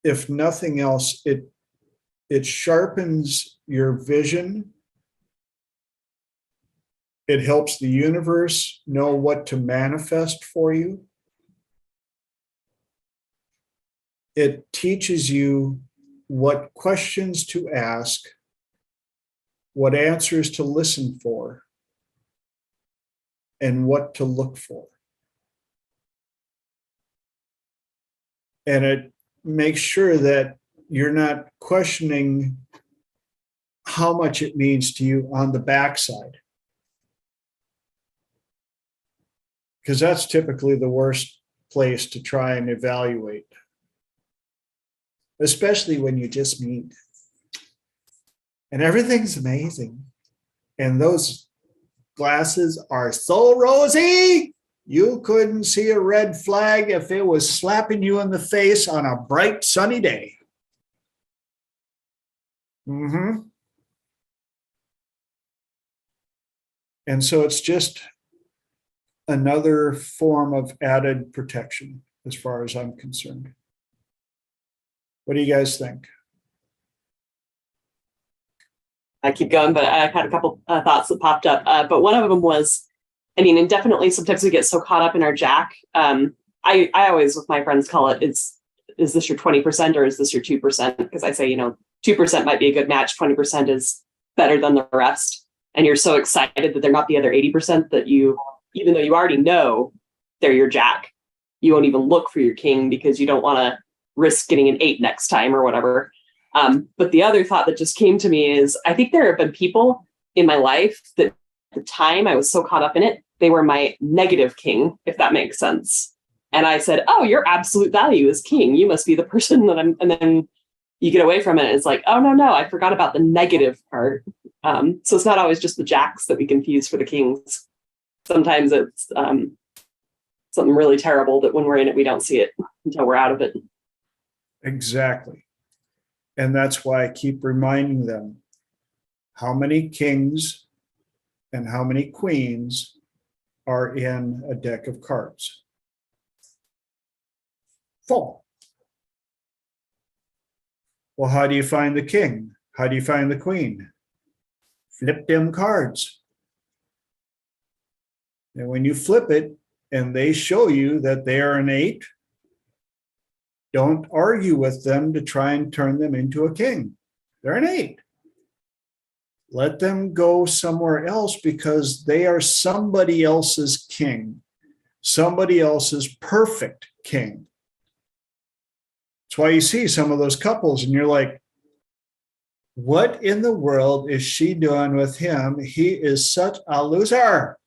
If nothing else, it sharpens your vision. It helps the universe know what to manifest for you. It teaches you what questions to ask, what answers to listen for, and what to look for. And it makes sure that you're not questioning how much it means to you on the backside. Because that's typically the worst place to try and evaluate, especially when you just meet and everything's amazing. And those glasses are so rosy, you couldn't see a red flag if it was slapping you in the face on a bright, sunny day. And so it's just another form of added protection as far as I'm concerned. What do you guys think? I keep going, but I had a couple thoughts that popped up. But one of them was, I mean, and definitely sometimes we get so caught up in our jack. I always, with my friends, call it, is this your 20% or is this your 2%? Because I say, 2% might be a good match. 20% is better than the rest. And you're so excited that they're not the other 80% that you, even though you already know they're your jack, you won't even look for your king because you don't want to risk getting an 8 next time or whatever. But the other thought that just came to me is, I think there have been people in my life that at the time I was so caught up in it, they were my negative king, if that makes sense. And I said, oh, your absolute value is king. You must be the person that I'm, and then you get away from it. It's like, oh, no, I forgot about the negative part. So it's not always just the jacks that we confuse for the kings. Sometimes it's something really terrible that when we're in it, we don't see it until we're out of it. Exactly. And that's why I keep reminding them how many kings and how many queens are in a deck of cards. 4. Well, how do you find the king? How do you find the queen? Flip them cards. And when you flip it and they show you that they are an 8, don't argue with them to try and turn them into a king. They're an 8. Let them go somewhere else because they are somebody else's king, somebody else's perfect king. That's why you see some of those couples and you're like, what in the world is she doing with him? He is such a loser.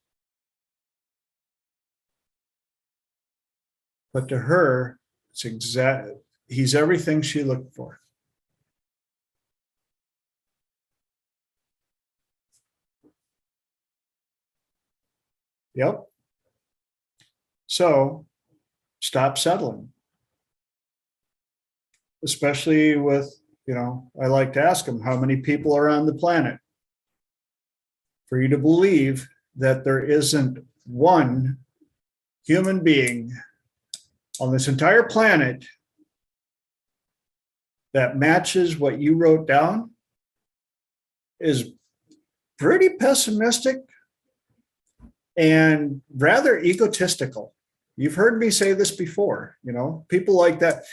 But to her, he's everything she looked for. Yep. So stop settling. Especially with, I like to ask them, how many people are on the planet? For you to believe that there isn't one human being on this entire planet that matches what you wrote down is pretty pessimistic and rather egotistical. You've heard me say this before, people like that.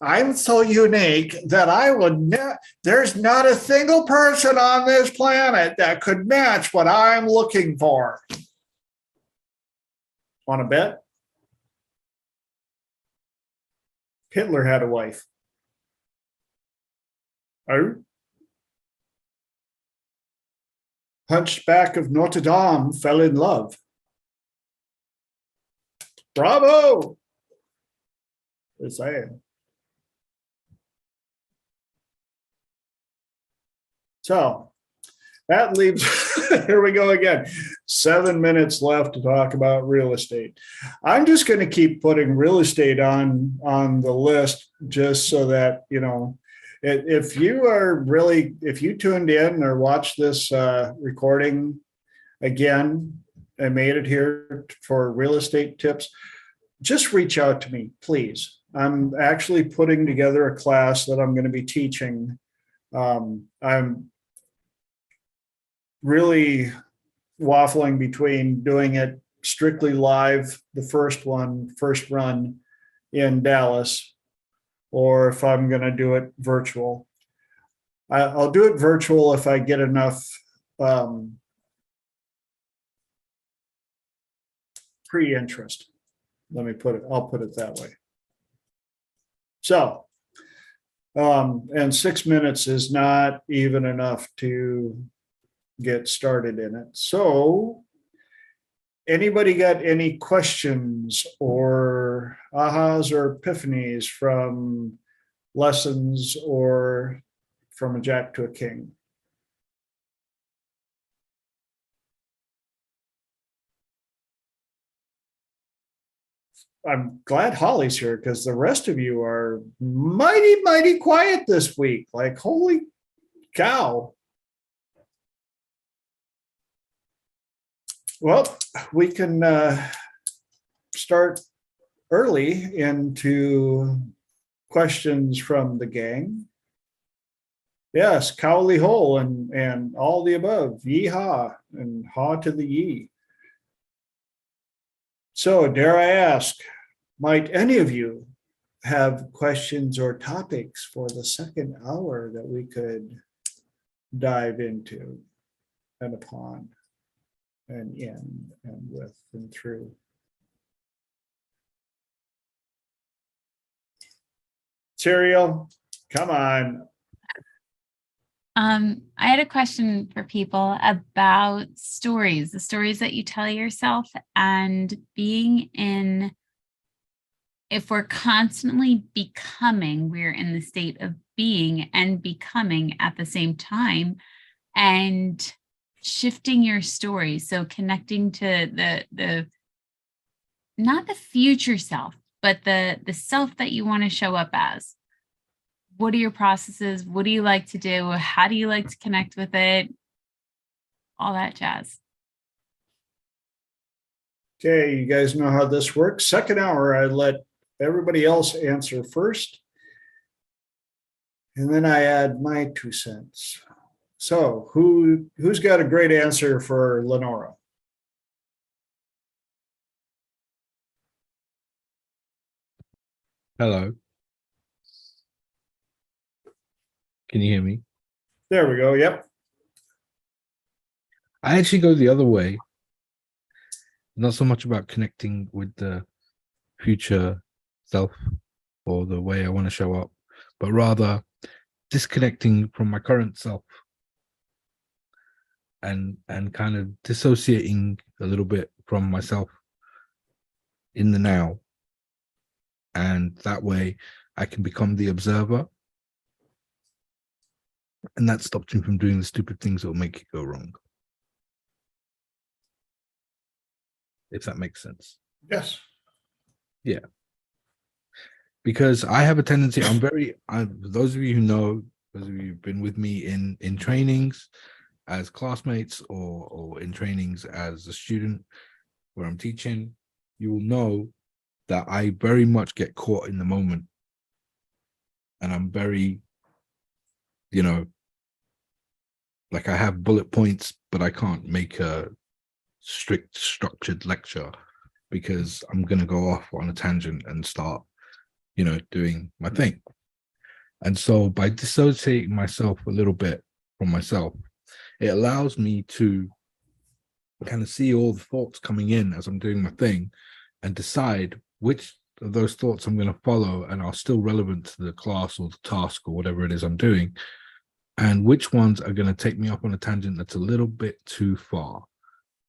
I'm so unique that there's not a single person on this planet that could match what I'm looking for. Want to bet? Hitler had a wife. Oh. Hunchback of Notre Dame fell in love. Bravo! Just saying. So that leaves, here we go again, 7 minutes left to talk about real estate. I'm just going to keep putting real estate on the list just so that, if you tuned in or watched this recording again and made it here for real estate tips, just reach out to me, please. I'm actually putting together a class that I'm going to be teaching. I'm really waffling between doing it strictly live, the first run in Dallas, or if I'm going to do it virtual. I'll do it virtual if I get enough pre-interest. I'll put it that way. So, and 6 minutes is not even enough to get started in it. So anybody got any questions or ahas or epiphanies from lessons or from a jack to a king? I'm glad Holly's here because the rest of you are mighty quiet this week. Like, holy cow. Well, we can start early into questions from the gang. Yes, Cowley Hole and all the above. Yeehaw and haw to the yee. So dare I ask, might any of you have questions or topics for the second hour that we could dive into and upon? And in and with and through. Serial, come on. I had a question for people about stories, the stories that you tell yourself, and being in, if we're constantly becoming, we're in the state of being and becoming at the same time, and shifting your story. So connecting to the not the future self, but the self that you want to show up as. What are your processes? What do you like to do? How do you like to connect with it? All that jazz. Okay, you guys know how this works. Second hour, I let everybody else answer first. And then I add my 2 cents. So who's got a great answer for Lenora? Hello. Can you hear me? There we go. Yep. I actually go the other way. Not so much about connecting with the future self or the way I want to show up, but rather disconnecting from my current self and kind of dissociating a little bit from myself in the now. And that way I can become the observer. And that stops me from doing the stupid things that will make it go wrong. If that makes sense. Yes. Yeah. Because I have a tendency, those of you who know, those of you who've been with me in trainings as classmates or in trainings as a student where I'm teaching, you will know that I very much get caught in the moment. And I'm very, like I have bullet points, but I can't make a strict structured lecture because I'm going to go off on a tangent and start, doing my thing. And so by dissociating myself a little bit from myself, it allows me to kind of see all the thoughts coming in as I'm doing my thing and decide which of those thoughts I'm going to follow and are still relevant to the class or the task or whatever it is I'm doing, and which ones are going to take me off on a tangent that's a little bit too far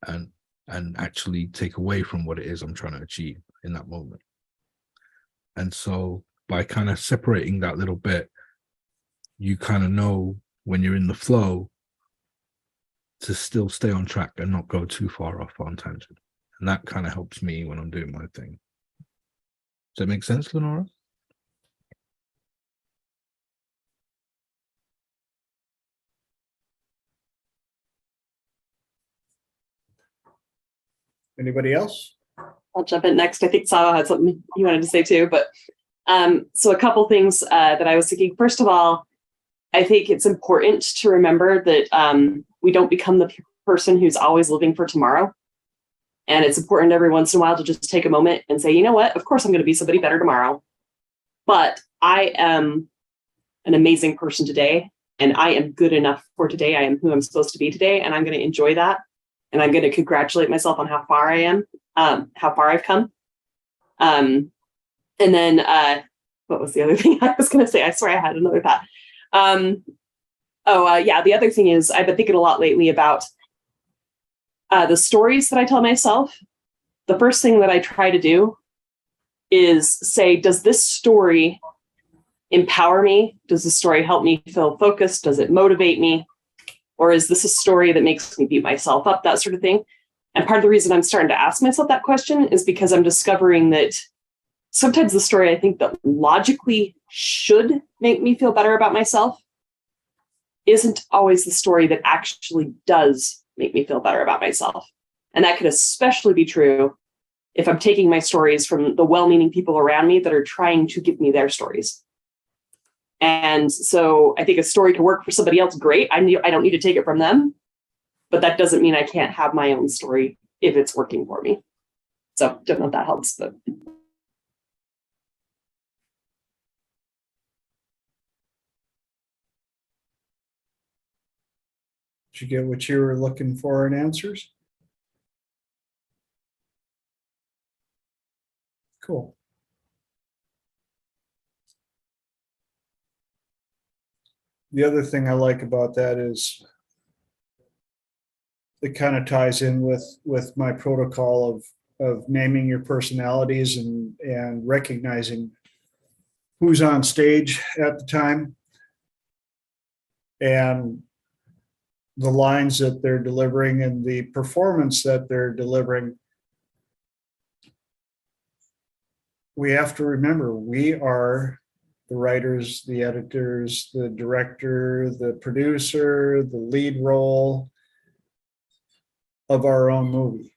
and actually take away from what it is I'm trying to achieve in that moment. And so by kind of separating that little bit, you kind of know when you're in the flow to still stay on track and not go too far off on tangent. And that kind of helps me when I'm doing my thing. Does that make sense, Lenora? Anybody else? I'll jump in next. I think Sava had something you wanted to say too, but so a couple things that I was thinking. First of all, I think it's important to remember that we don't become the person who's always living for tomorrow. And it's important every once in a while to just take a moment and say, you know what, of course I'm going to be somebody better tomorrow. But I am an amazing person today, and I am good enough for today. I am who I'm supposed to be today, and I'm going to enjoy that. And I'm going to congratulate myself on how far I am, how far I've come. And then what was the other thing I was going to say? I swear I had another thought. The other thing is I've been thinking a lot lately about the stories that I tell myself. The first thing that I try to do is say, does this story empower me? Does the story help me feel focused? Does it motivate me? Or is this a story that makes me beat myself up, that sort of thing? And part of the reason I'm starting to ask myself that question is because I'm discovering that sometimes the story I think that logically should make me feel better about myself isn't always the story that actually does make me feel better about myself. And that could especially be true if I'm taking my stories from the well-meaning people around me that are trying to give me their stories. And so I think a story can work for somebody else. Great. I don't need to take it from them, but that doesn't mean I can't have my own story if it's working for me. So don't know if that helps, but. Did you get what you were looking for in answers? Cool. The other thing I like about that is it kind of ties in with my protocol of naming your personalities and recognizing who's on stage at the time and the lines that they're delivering and the performance that they're delivering. We have to remember we are the writers, the editors, the director, the producer, the lead role of our own movie.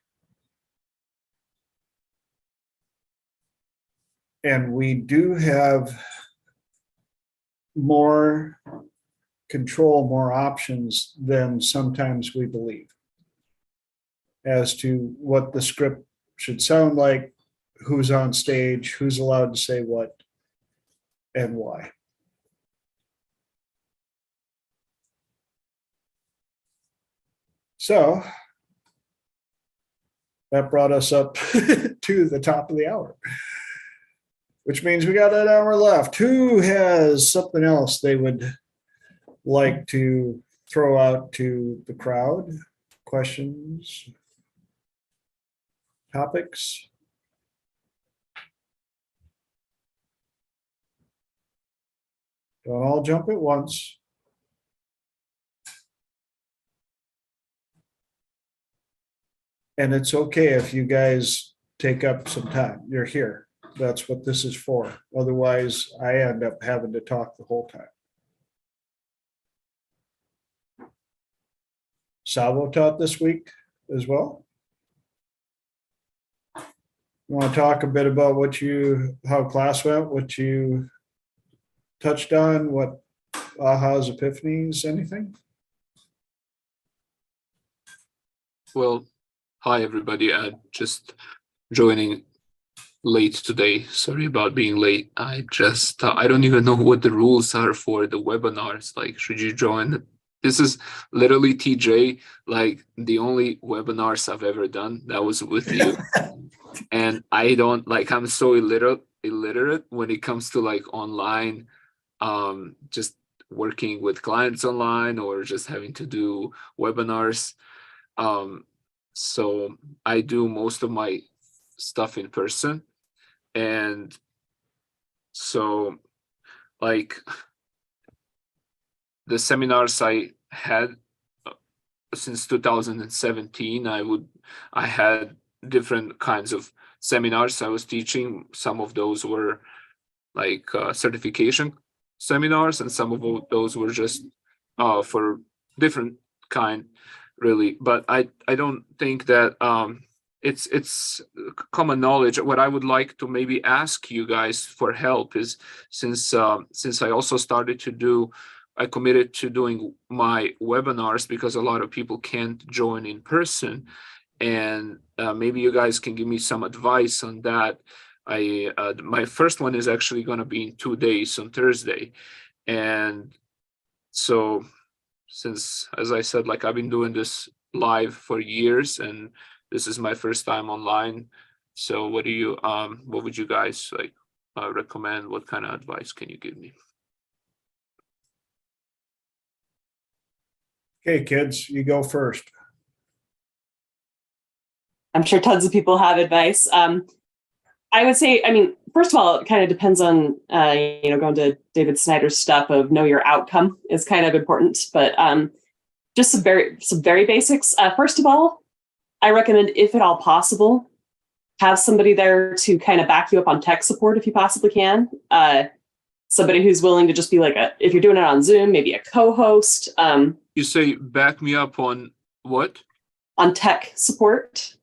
And we do have more control, more options than sometimes we believe as to what the script should sound like, who's on stage, who's allowed to say what, and why. So that brought us up to the top of the hour, which means we got an hour left. Who has something else they would like to throw out to the crowd? Questions? Topics? Don't all jump at once. And it's okay if you guys take up some time. You're here. That's what this is for. Otherwise, I end up having to talk the whole time. Salvo taught this week as well. You want to talk a bit about how class went, what you touched on, what ahas, epiphanies, anything? Well, hi everybody. Just joining late today. Sorry about being late. I don't even know what the rules are for the webinars. Like, should you join? This is literally TJ, like the only webinars I've ever done that was with you. And I don't like, I'm so illiterate when it comes to like online, just working with clients online or just having to do webinars. So I do most of my stuff in person. And so like the seminars I had since 2017, I had different kinds of seminars I was teaching. Some of those were like certification seminars, and some of those were just for different kind, really. But I don't think that it's common knowledge. What I would like to maybe ask you guys for help is, since I also started to do, I committed to doing my webinars because a lot of people can't join in person, and maybe you guys can give me some advice on that. My first one is actually going to be in 2 days on Thursday, and so since, as I said, like I've been doing this live for years, and this is my first time online. So what would you guys like recommend? What kind of advice can you give me? Okay, kids, you go first. I'm sure tons of people have advice. I would say, I mean, first of all, it kind of depends on, going to David Snyder's stuff of know your outcome is kind of important, but just some very basics. First of all, I recommend, if at all possible, have somebody there to kind of back you up on tech support if you possibly can. Somebody who's willing to just be like, if you're doing it on Zoom, maybe a co-host. You say back me up on what? On tech support.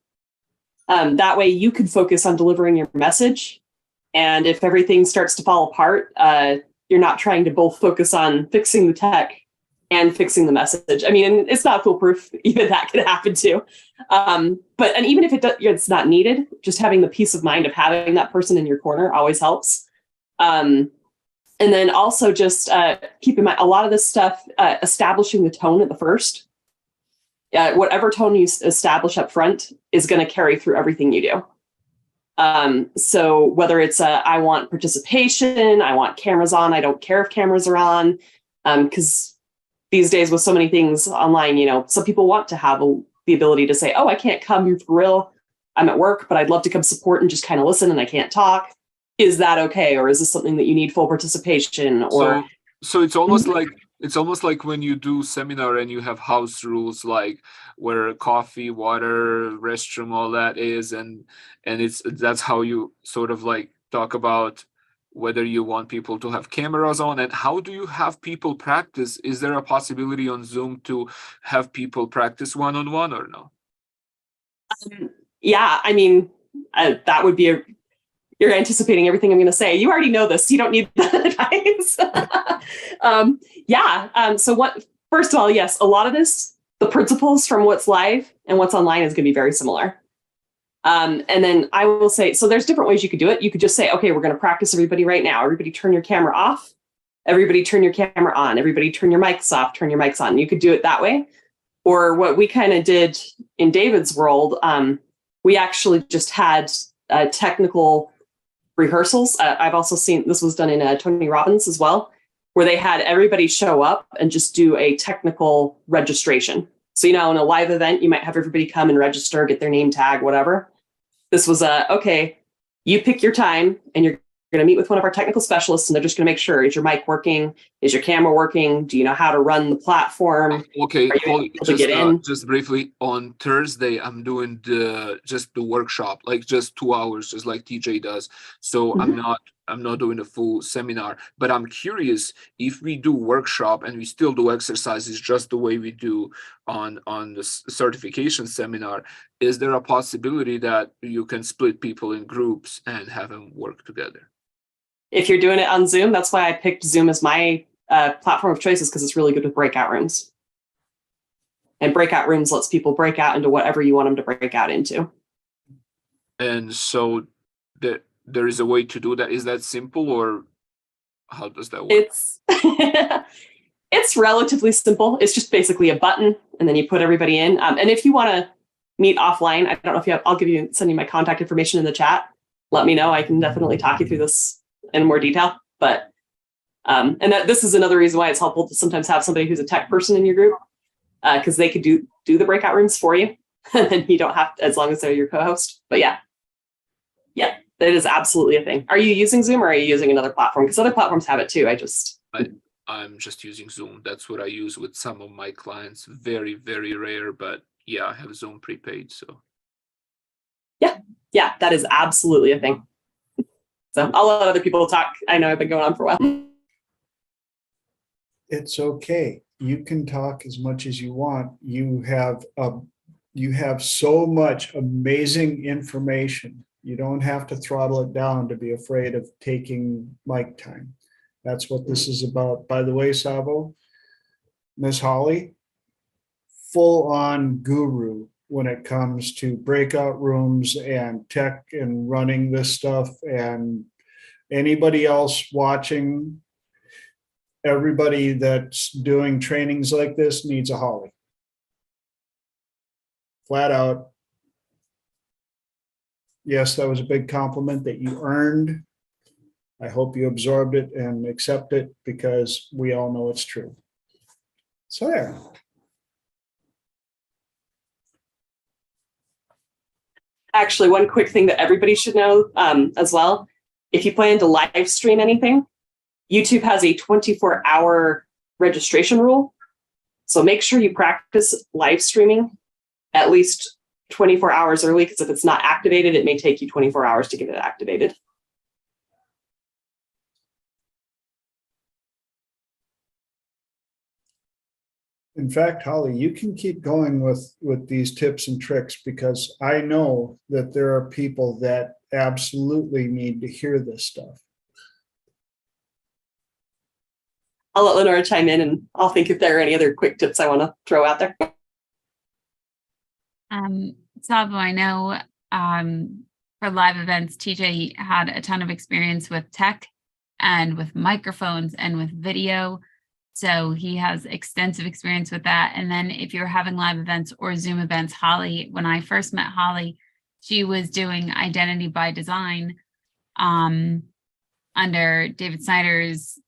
That way you can focus on delivering your message. And if everything starts to fall apart, you're not trying to both focus on fixing the tech and fixing the message. I mean, it's not foolproof. Even that could happen too. And even if it's not needed, just having the peace of mind of having that person in your corner always helps. And then also just keep in mind, a lot of this stuff, establishing the tone at the first. Whatever tone you establish up front is going to carry through everything you do. So whether it's I want participation, I want cameras on, I don't care if cameras are on, because these days with so many things online, some people want to have the ability to say, oh, I can't come for real. I'm at work, but I'd love to come support and just kind of listen and I can't talk. Is that okay? Or is this something that you need full participation? Or so it's almost like when you do seminar and you have house rules, like where coffee, water, restroom, all that is, and that's how you sort of like talk about whether you want people to have cameras on, and how do you have people practice? Is there a possibility on Zoom to have people practice one-on-one or no? Yeah, I mean, that would be You're anticipating everything I'm going to say. You already know this. You don't need that advice. So first of all, yes, a lot of this, the principles from what's live and what's online is going to be very similar. And then I will say, so there's different ways you could do it. You could just say, okay, we're going to practice everybody right now. Everybody turn your camera off. Everybody turn your camera on. Everybody turn your mics off, turn your mics on. You could do it that way. Or what we kind of did in David's world, we actually just had technical rehearsals. I've also seen this was done in Tony Robbins as well, where they had everybody show up and just do a technical registration. So, in a live event, you might have everybody come and register, get their name tag, whatever. This was okay, you pick your time and you're going to meet with one of our technical specialists and they're just going to make sure, is your mic working? Is your camera working? Do you know how to run the platform? Okay, Just briefly, on Thursday, I'm doing just the workshop, like just 2 hours, just like TJ does. So I'm not doing a full seminar, but I'm curious if we do workshop and we still do exercises just the way we do on the certification seminar, is there a possibility that you can split people in groups and have them work together? If you're doing it on Zoom, that's why I picked Zoom as my platform of choices, because it's really good with breakout rooms. And breakout rooms lets people break out into whatever you want them to break out into. And so there is a way to do that. Is that simple, or how does that work? It's relatively simple. It's just basically a button, and then you put everybody in. And if you want to meet offline, I don't know if I'll send you my contact information in the chat. Let me know. I can definitely talk you through this in more detail. But this is another reason why it's helpful to sometimes have somebody who's a tech person in your group, because they could do the breakout rooms for you, and then you don't have to, as long as they're your co-host. But yeah, that is absolutely a thing. Are you using Zoom or are you using another platform? Because other platforms have it too. I'm just using Zoom. That's what I use with some of my clients. Very, very rare, but yeah, I have Zoom prepaid. So yeah, that is absolutely a thing. So I'll let other people talk. I know I've been going on for a while. It's okay. You can talk as much as you want. You have so much amazing information. You don't have to throttle it down to be afraid of taking mic time. That's what this is about. By the way, Savo, Miss Holly, full on guru when it comes to breakout rooms and tech and running this stuff. And anybody else watching, everybody that's doing trainings like this needs a Holly. Flat out. Yes, that was a big compliment that you earned. I hope you absorbed it and accept it, because we all know it's true. So there. Actually, one quick thing that everybody should know as well, if you plan to live stream anything, YouTube has a 24-hour registration rule. So make sure you practice live streaming at least 24 hours early, because if it's not activated, it may take you 24 hours to get it activated. In fact, Holly, you can keep going with these tips and tricks, because I know that there are people that absolutely need to hear this stuff. I'll let Lenora chime in, and I'll think if there are any other quick tips I want to throw out there. Savo, I know for live events, TJ had a ton of experience with tech and with microphones and with video. So he has extensive experience with that. And then if you're having live events or Zoom events, Holly, when I first met Holly, she was doing identity by design under David Snyder's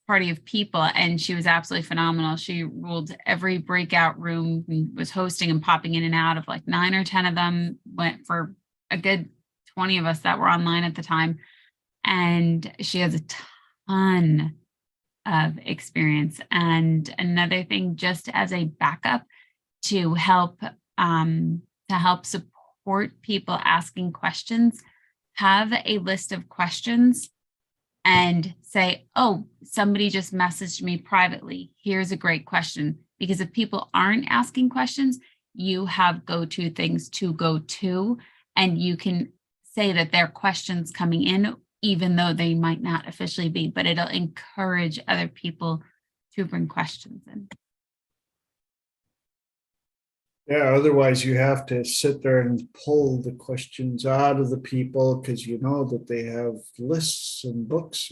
Party of People, and she was absolutely phenomenal. She ruled every breakout room and was hosting and popping in and out of like 9 or 10 of them, went for a good 20 of us that were online at the time. And she has a ton of experience. And another thing, just as a backup to help support people asking questions, have a list of questions and say, oh, somebody just messaged me privately. Here's a great question. Because if people aren't asking questions, you have go-to things to go to, and you can say that they're questions coming in, even though they might not officially be, but it'll encourage other people to bring questions in. Yeah, otherwise you have to sit there and pull the questions out of the people because you know that they have lists and books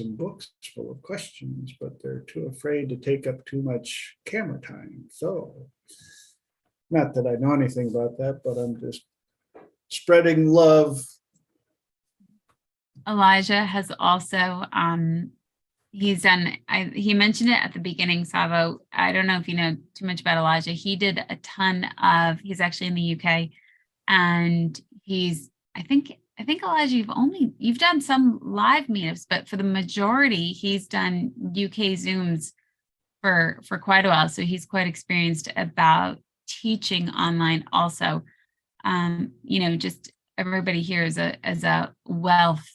full of questions, but they're too afraid to take up too much camera time. So, not that I know anything about that, but I'm just spreading love. Elijah has also he's done, he mentioned it at the beginning, Savo. I don't know if you know too much about Elijah. He did a ton of, he's actually in the UK, and I think Elijah, you've done some live meetups, but for the majority, he's done UK Zooms for quite a while. So he's quite experienced about teaching online also. Just everybody here is a wealth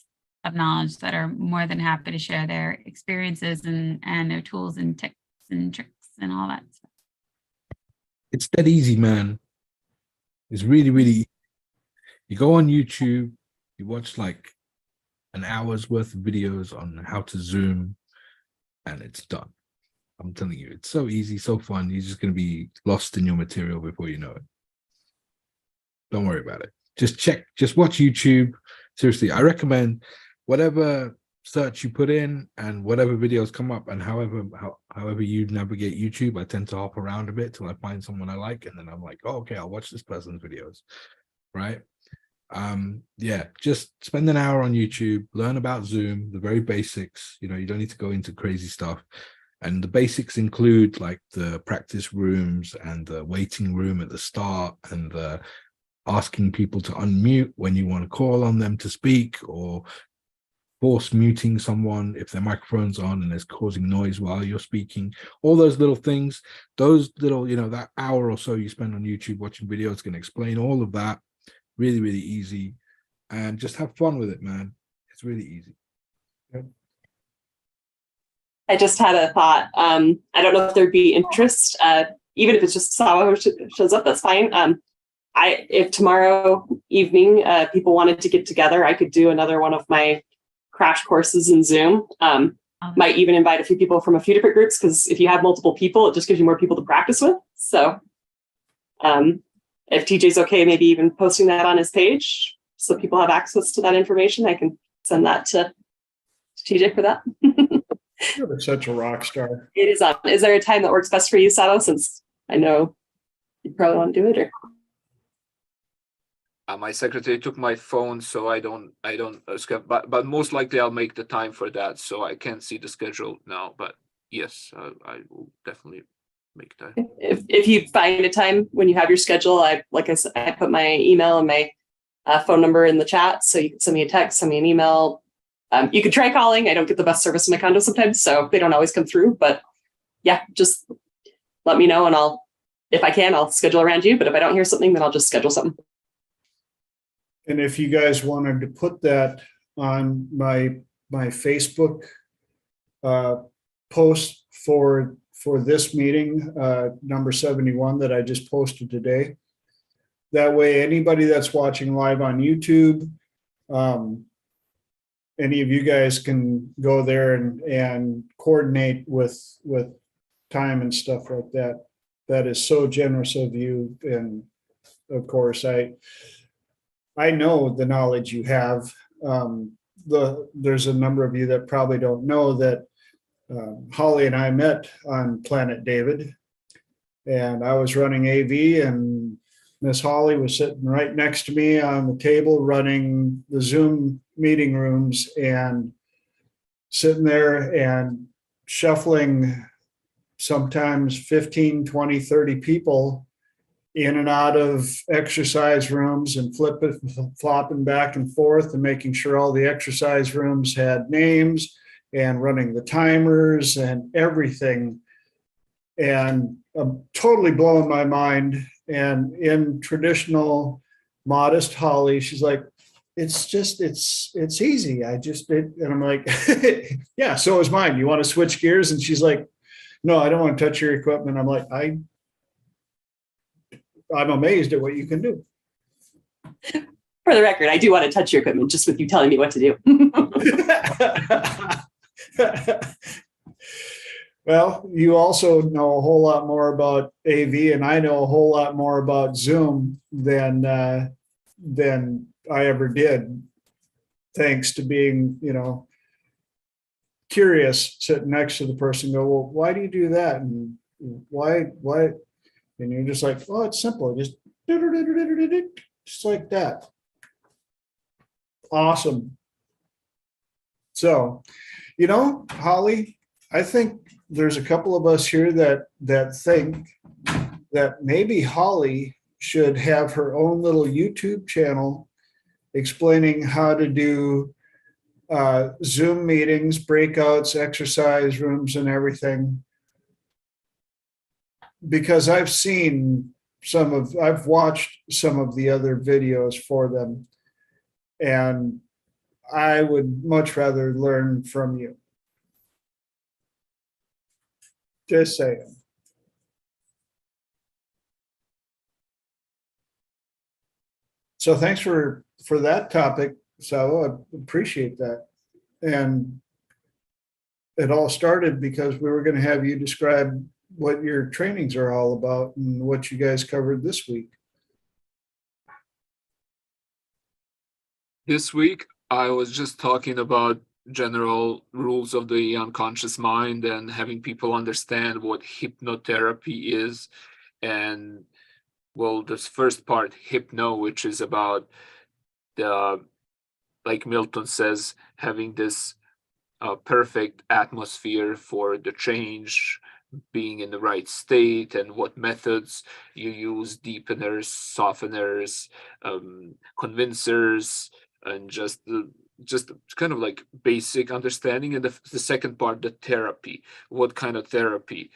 of knowledge that are more than happy to share their experiences and their tools and tips and tricks and all that stuff. It's that easy, man. It's really, really easy. You go on YouTube, you watch like an hour's worth of videos on how to Zoom, and it's done. I'm telling you, it's so easy, so fun. You're just going to be lost in your material before you know it. Don't worry about it. Just watch YouTube. Seriously, I recommend whatever search you put in and whatever videos come up, and however you navigate YouTube, I tend to hop around a bit till I find someone I like, and then I'm like, oh, okay, I'll watch this person's videos, right? Just spend an hour on YouTube, learn about Zoom, the very basics. You don't need to go into crazy stuff. And the basics include like the practice rooms and the waiting room at the start, and the asking people to unmute when you want to call on them to speak, or force muting someone if their microphone's on and it's causing noise while you're speaking. All those little things, that hour or so you spend on YouTube watching videos can explain all of that. Really, really easy. And just have fun with it, man. It's really easy. Yep. I just had a thought. I don't know if there'd be interest, even if it's just Sawa who shows up, that's fine. If tomorrow evening people wanted to get together, I could do another one of my crash courses in Zoom. Might even invite a few people from a few different groups, because if you have multiple people, it just gives you more people to practice with. So if TJ's okay, maybe even posting that on his page so people have access to that information, I can send that to TJ for that. You're such a rock star. It is on. Is there a time that works best for you, Sato, since I know you probably want to do it? Or my secretary took my phone, so I don't but most likely I'll make the time for that. So I can't see the schedule now, but yes, I will definitely make time. If you find a time when you have your schedule, I put my email and my phone number in the chat, so you can send me a text, send me an email. You could try calling. I don't get the best service in my condo sometimes, so they don't always come through. But yeah, just let me know, and if I can, I'll schedule around you. But if I don't hear something, then I'll just schedule something. And if you guys wanted to put that on my Facebook post for this meeting, number 71 that I just posted today, that way anybody that's watching live on YouTube, any of you guys can go there and coordinate with time and stuff like that. That is so generous of you. And of course, I know the knowledge you have. There's a number of you that probably don't know that Holly and I met on Planet David, and I was running AV, and Miss Holly was sitting right next to me on the table running the Zoom meeting rooms, and sitting there and shuffling sometimes 15, 20, 30 people in and out of exercise rooms, and flopping back and forth, and making sure all the exercise rooms had names, and running the timers and everything. And I'm totally blowing my mind. And in traditional modest Holly, she's like, it's easy. And I'm like, yeah, so is mine. You want to switch gears? And she's like, no, I don't want to touch your equipment. I'm like, I'm amazed at what you can do. For the record, I do want to touch your equipment just with you telling me what to do. Well, you also know a whole lot more about AV, and I know a whole lot more about Zoom than I ever did, thanks to being, curious, sitting next to the person, go, well, why do you do that? And why? And you're just like, oh, it's simple. Just like that. Awesome. So, Holly, I think there's a couple of us here that think that maybe Holly should have her own little YouTube channel explaining how to do Zoom meetings, breakouts, exercise rooms, and everything. Because I've watched some of the other videos for them, and I would much rather learn from you. Just saying. So thanks for that topic, Salo. I appreciate that. And it all started because we were going to have you describe what your trainings are all about and what you guys covered this week. This week, I was just talking about general rules of the unconscious mind and having people understand what hypnotherapy is. And well, this first part, hypno, which is about like Milton says, having this perfect atmosphere for the change, being in the right state, and what methods you use, deepeners, softeners, convincers, and just kind of like basic understanding. And the second part, the therapy, what kind of therapy.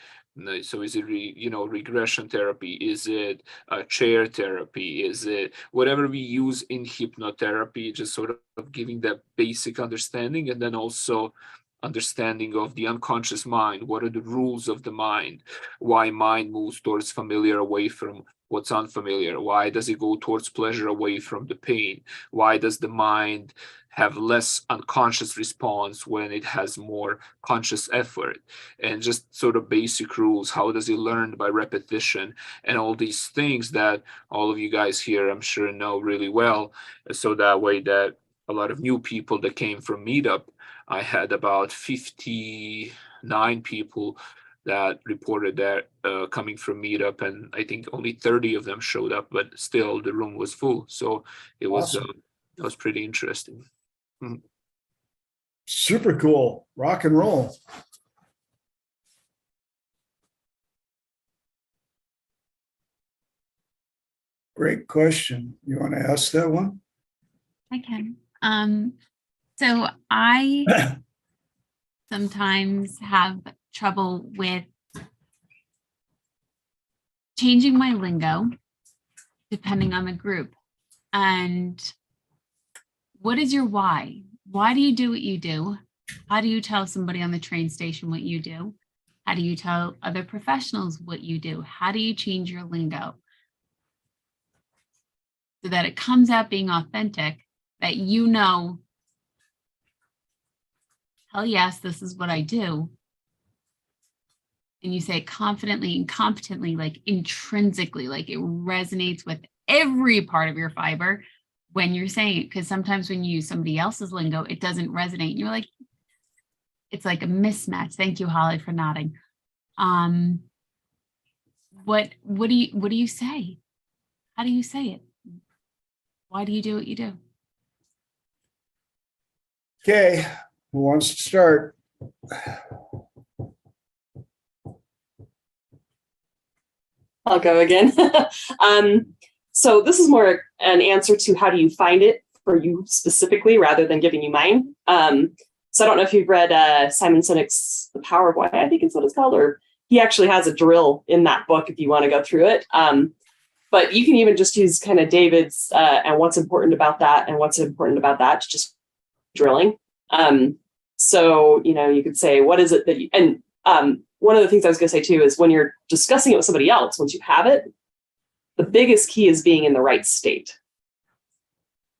So is it regression therapy? Is it chair therapy? Is it whatever we use in hypnotherapy? Just sort of giving that basic understanding, and then also understanding of the unconscious mind. What are the rules of the mind? Why mind moves towards familiar away from what's unfamiliar? Why does it go towards pleasure away from the pain? Why does the mind have less unconscious response when it has more conscious effort? And just sort of basic rules. How does it learn? By repetition, and all these things that all of you guys here, I'm sure, know really well. So that way that a lot of new people that came from Meetup, I had about 59 people that reported that coming from Meetup, and I think only 30 of them showed up, but still the room was full. So it was Awesome. it was pretty interesting. Super cool. Rock and roll. Great question. You want to ask that one? I can. So I sometimes have trouble with changing my lingo depending on the group. And what is your why? Why do you do what you do? How do you tell somebody on the train station what you do? How do you tell other professionals what you do? How do you change your lingo so that it comes out being authentic, that hell yes, this is what I do. And you say it confidently and competently, like intrinsically, like it resonates with every part of your fiber when you're saying it. Because sometimes when you use somebody else's lingo, it doesn't resonate. You're like, it's like a mismatch. Thank you, Holly, for nodding. What do you say? How do you say it? Why do you do what you do? Okay, who wants to start? I'll go again. So this is more an answer to how do you find it for you specifically, rather than giving you mine. So I don't know if you've read Simon Sinek's The Power of Why, I think it's what it's called, or he actually has a drill in that book if you want to go through it. But you can even just use kind of David's and what's important about that and what's important about that to just drilling. So, you could say, what is it that you, and one of the things I was going to say too is when you're discussing it with somebody else, once you have it, the biggest key is being in the right state.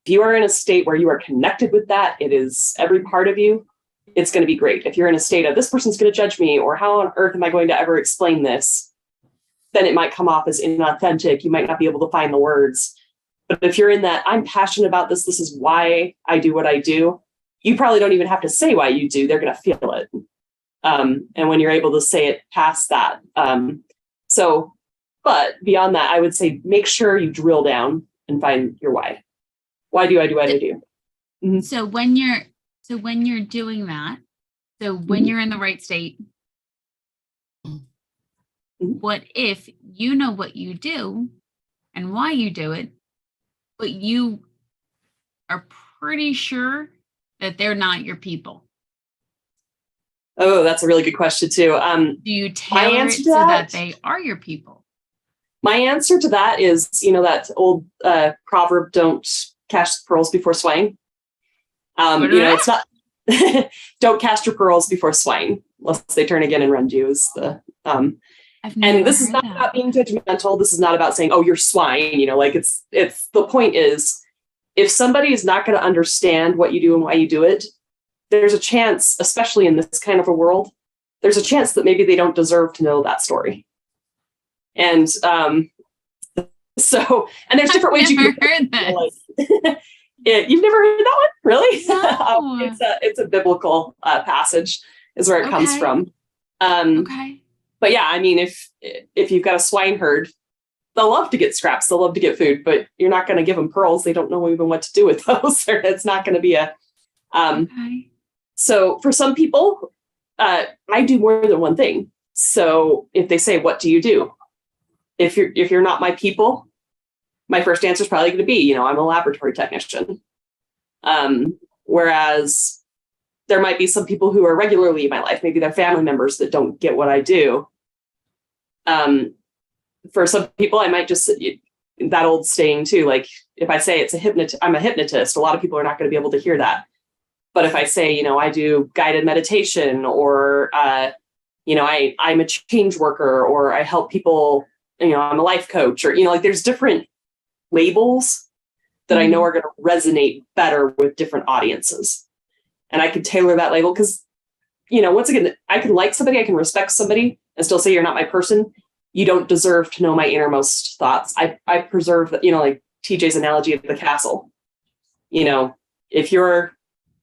If you are in a state where you are connected with that, it is every part of you, it's going to be great. If you're in a state of this person's going to judge me, or how on earth am I going to ever explain this, then it might come off as inauthentic. You might not be able to find the words. But if you're in that, I'm passionate about this, this is why I do what I do, you probably don't even have to say why you do. They're going to feel it. And when you're able to say it past that. But beyond that, I would say make sure you drill down and find your why. Why do I do what I do? Mm-hmm. So when you're doing that, so when you're in the right state, what if you know what you do and why you do it, but you are pretty sure that they're not your people? Oh, that's a really good question too. Do you tailor it so that they are your people? My answer to that is, that old proverb, don't cast pearls before swine. It's not, don't cast your pearls before swine, lest they turn again and rend you is the, and this is not about being judgmental. This is not about saying, oh, you're swine, it's the point is, if somebody is not going to understand what you do and why you do it, there's a chance, especially in this kind of a world, there's a chance that maybe they don't deserve to know that story. And and there's different ways you can heard that. You've never heard that one? Really? No. It's a biblical passage is where it comes from. Okay. But yeah, I mean, if you've got a swine herd, they'll love to get scraps, they'll love to get food, but you're not going to give them pearls. They don't know even what to do with those. It's not going to be a So for some people, I do more than one thing. So if they say, what do you do? If you're not my people, my first answer is probably going to be, I'm a laboratory technician. Whereas there might be some people who are regularly in my life, maybe they're family members that don't get what I do. For some people, I might just, that old saying too, like if I say I'm a hypnotist, a lot of people are not going to be able to hear that. But if I say, I do guided meditation, or, I'm a change worker, or I help people, I'm a life coach, or, there's different labels that I know are going to resonate better with different audiences. And I can tailor that label because, once again, I can like somebody, I can respect somebody and still say you're not my person. You don't deserve to know my innermost thoughts. I preserve, like TJ's analogy of the castle. If you're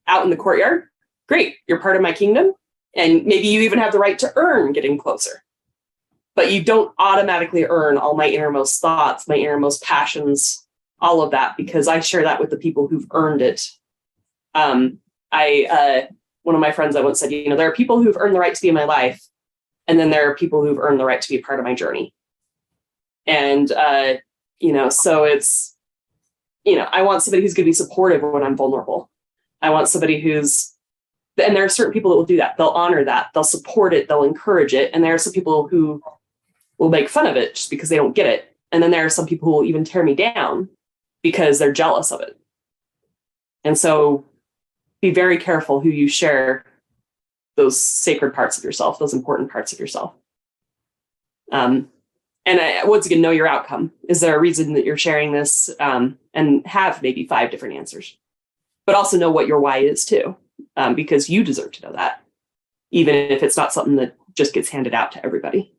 out in the courtyard, great, you're part of my kingdom. And maybe you even have the right to earn getting closer. But you don't automatically earn all my innermost thoughts, my innermost passions, all of that, because I share that with the people who've earned it. One of my friends, I once said, there are people who've earned the right to be in my life. And then there are people who've earned the right to be a part of my journey. And, so it's, I want somebody who's going to be supportive when I'm vulnerable. I want somebody and there are certain people that will do that. They'll honor that. They'll support it. They'll encourage it. And there are some people who will make fun of it just because they don't get it. And then there are some people who will even tear me down because they're jealous of it. And so be very careful who you share those sacred parts of yourself, those important parts of yourself. Once again, know your outcome. Is there a reason that you're sharing this? And have maybe 5 different answers, but also know what your why is too, because you deserve to know that, even if it's not something that just gets handed out to everybody.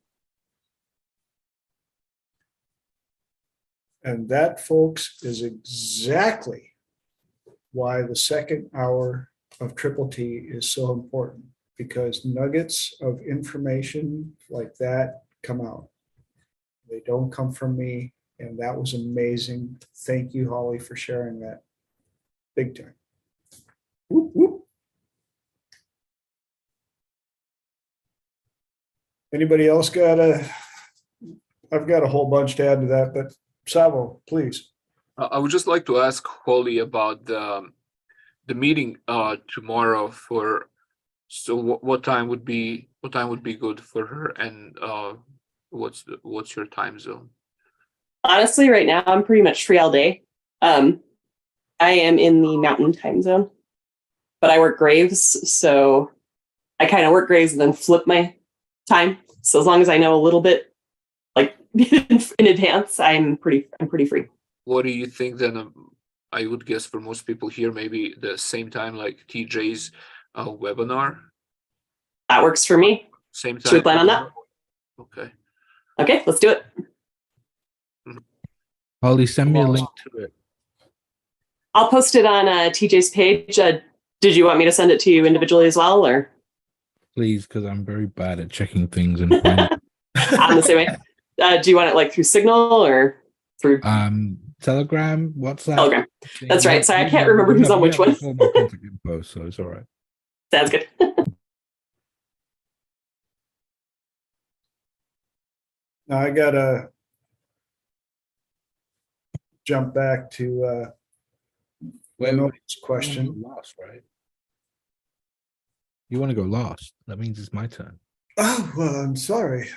And that, folks, is exactly why the second hour of Triple T is so important, because nuggets of information like that come out. They don't come from me, and that was amazing. Thank you, Holly, for sharing that. Big time. Whoop, whoop. Anybody else I've got a whole bunch to add to that, but Savo, please. I would just like to ask Holly about the meeting tomorrow so what time would be good for her, and what's your time zone? Honestly, right now I'm pretty much free all day. I am in the mountain time zone, but I work graves, so I kind of work graves and then flip my time. So as long as I know a little bit, like in advance, I'm pretty free. What do you think then I would guess for most people here, maybe the same time like TJ's webinar. That works for me. Same Should we time. plan on that? Okay. Okay, let's do it. Holly, send me a link to it. I'll post it on TJ's page. Did you want me to send it to you individually as well, or? Please, because I'm very bad at checking things and finding. I'm the same way. Do you want it like through Signal or through Telegram, WhatsApp? Telegram? That's right. Sorry, I can't remember who's on which one. All my contact info, so it's all right. Sounds good. Now I gotta jump back to Lenora's question. Lost, right? You want to go last? That means it's my turn. Oh, well, I'm sorry.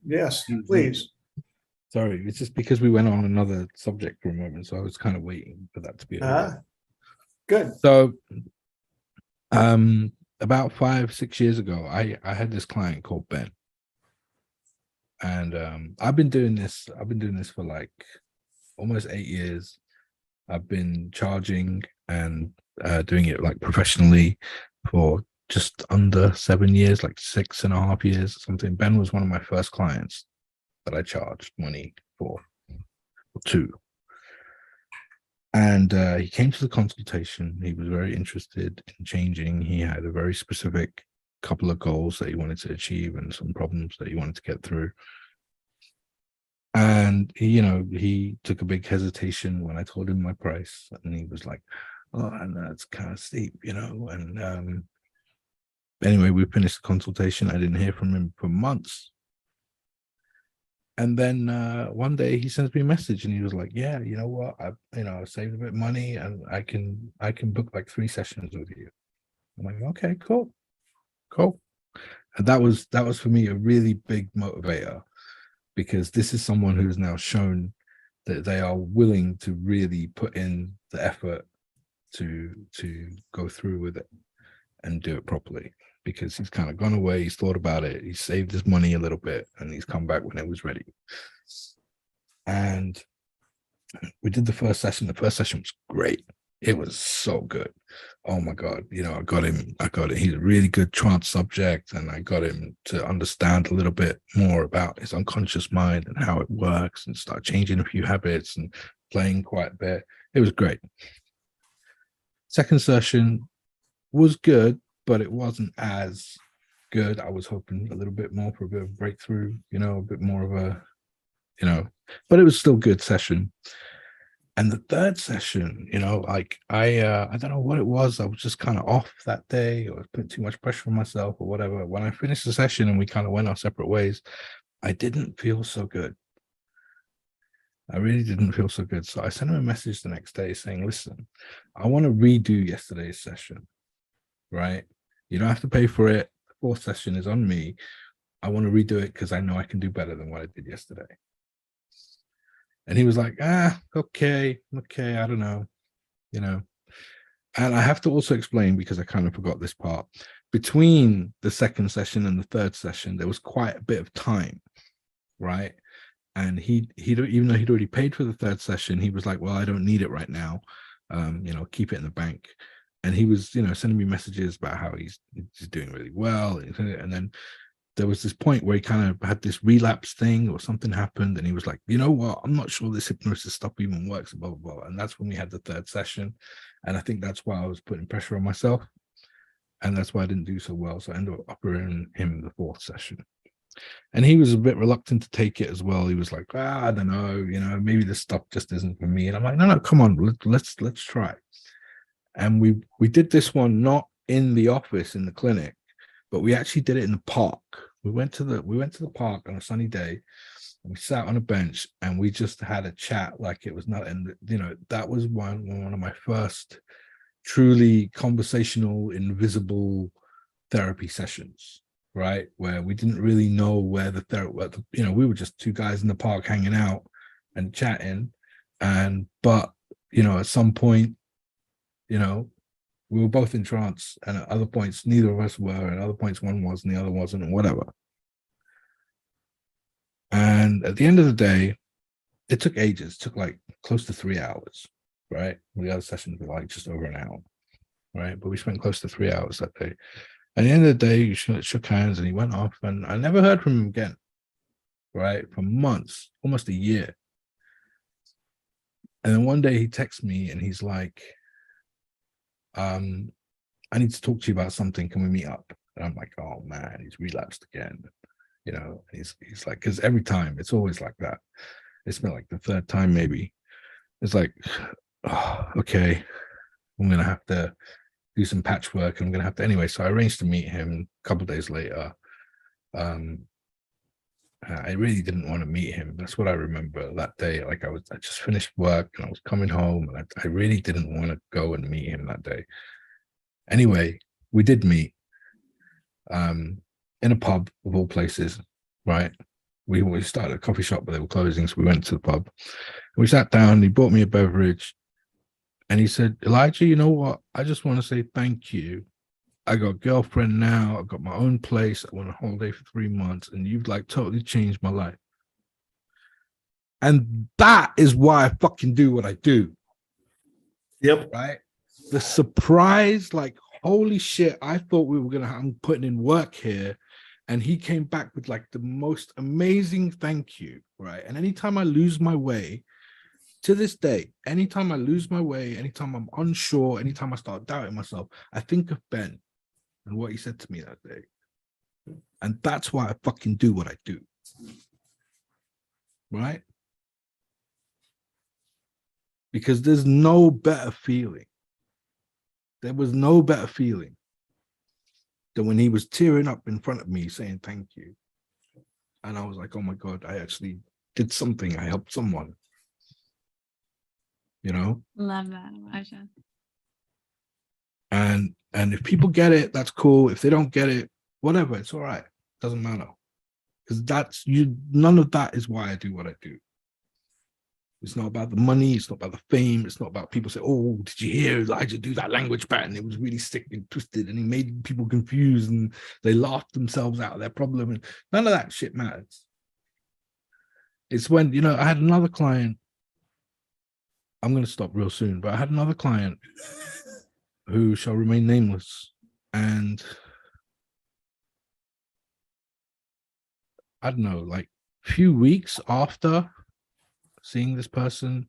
Yes, please. Sorry, it's just because we went on another subject for a moment, so I was kind of waiting for that to be over. Good. So, about 5-6 years ago, I had this client called Ben, and I've been doing this for like almost 8 years. I've been charging and doing it like professionally for just under 7 years, like 6.5 years or something. Ben was one of my first clients that I charged money for, or two. And he came to the consultation. He was very interested in changing. He had a very specific couple of goals that he wanted to achieve and some problems that he wanted to get through. And he took a big hesitation when I told him my price, and he was like, "Oh, and that's kind of steep, And anyway, we finished the consultation. I didn't hear from him for months. And then one day he sends me a message, and he was like, "Yeah, you know what? I saved a bit of money, and I can book like 3 sessions with you." I'm like, "Okay, cool." And that was for me a really big motivator, because this is someone who's now shown that they are willing to really put in the effort to go through with it and do it properly, because he's kind of gone away, he's thought about it, he's saved his money a little bit, and he's come back when it was ready. And we did the first session. The first session was great. It was so good. Oh my God. I got him. He's a really good trance subject, and I got him to understand a little bit more about his unconscious mind and how it works, and start changing a few habits and playing quite a bit. It was great. Second session was good, but it wasn't as good. I was hoping a little bit more for a bit of breakthrough, a bit more of a, but it was still a good session. And the third session, like I don't know what it was. I was just kind of off that day, or putting too much pressure on myself or whatever. When I finished the session and we kind of went our separate ways, I didn't feel so good. I really didn't feel so good. So I sent him a message the next day saying, "Listen, I want to redo yesterday's session, right? You don't have to pay for it. The fourth session is on me. I want to redo it because I know I can do better than what I did yesterday." And he was like, okay, I don't know, And I have to also explain, because I kind of forgot this part, between the second session and the third session, there was quite a bit of time, right? And he even though he'd already paid for the third session, he was like, "Well, I don't need it right now, keep it in the bank." And he was, sending me messages about how he's doing really well. And then there was this point where he kind of had this relapse thing, or something happened, and he was like, "You know what? I'm not sure this hypnosis stuff even works, blah, blah, blah." And that's when we had the third session. And I think that's why I was putting pressure on myself. And that's why I didn't do so well. So I ended up offering him the fourth session. And he was a bit reluctant to take it as well. He was like, "I don't know, maybe this stuff just isn't for me." And I'm like, no, come on, let's try. And we did this one not in the office in the clinic, but we actually did it in the park. We went to the park on a sunny day, and we sat on a bench, and we just had a chat like it was not. And that was one of my first truly conversational, invisible therapy sessions, right? Where we didn't really know where the therapy, we were just two guys in the park hanging out and chatting, but at some point, we were both in trance, and at other points, neither of us were, and at other points, one was and the other wasn't, and whatever. And at the end of the day, it took ages. It took like close to 3 hours, right? The other sessions were like just over an hour, right? But we spent close to 3 hours that day. At the end of the day, he shook hands and he went off, and I never heard from him again, right? For months, almost a year. And then one day he texts me and he's like, I need to talk to you about something. Can we meet up? And I'm like, oh man, he's relapsed again. You know, he's like, because every time it's always like that. It's been like the third time maybe. It's like, oh, okay, I'm gonna have to do some patchwork. And I'm gonna have to anyway. So I arranged to meet him a couple of days later. I really didn't want to meet him. That's what I remember that day. Like I just finished work and I was coming home, and I really didn't want to go and meet him that day. Anyway, we did meet in a pub of all places, right? We started a coffee shop, but they were closing, so we went to the pub. We sat down, he bought me a beverage, and he said, Elijah, you know what? I just want to say thank you. I got a girlfriend now. I got my own place. I went on holiday for 3 months, and you've like totally changed my life. And that is why I fucking do what I do. Yep. Right? The surprise, like, holy shit, I thought we were I'm putting in work here. And he came back with like the most amazing thank you, right? And anytime I lose my way, to this day, anytime I lose my way, anytime I'm unsure, anytime I start doubting myself, I think of Ben and what he said to me that day. And that's why I fucking do what I do. Right? Because there's no better feeling. There was no better feeling than when he was tearing up in front of me saying thank you. And I was like, oh my God, I actually did something. I helped someone. You know? Love that, Elijah. And if people get it, that's cool. If they don't get it, whatever, it's all right. Doesn't matter. Because none of that is why I do what I do. It's not about the money. It's not about the fame. It's not about people say, oh, did you hear Elijah do that language pattern? It was really sick and twisted and he made people confused and they laughed themselves out of their problem. And none of that shit matters. It's when, you know, I had another client. I'm going to stop real soon, but I had another client who shall remain nameless. And I don't know, like a few weeks after seeing this person,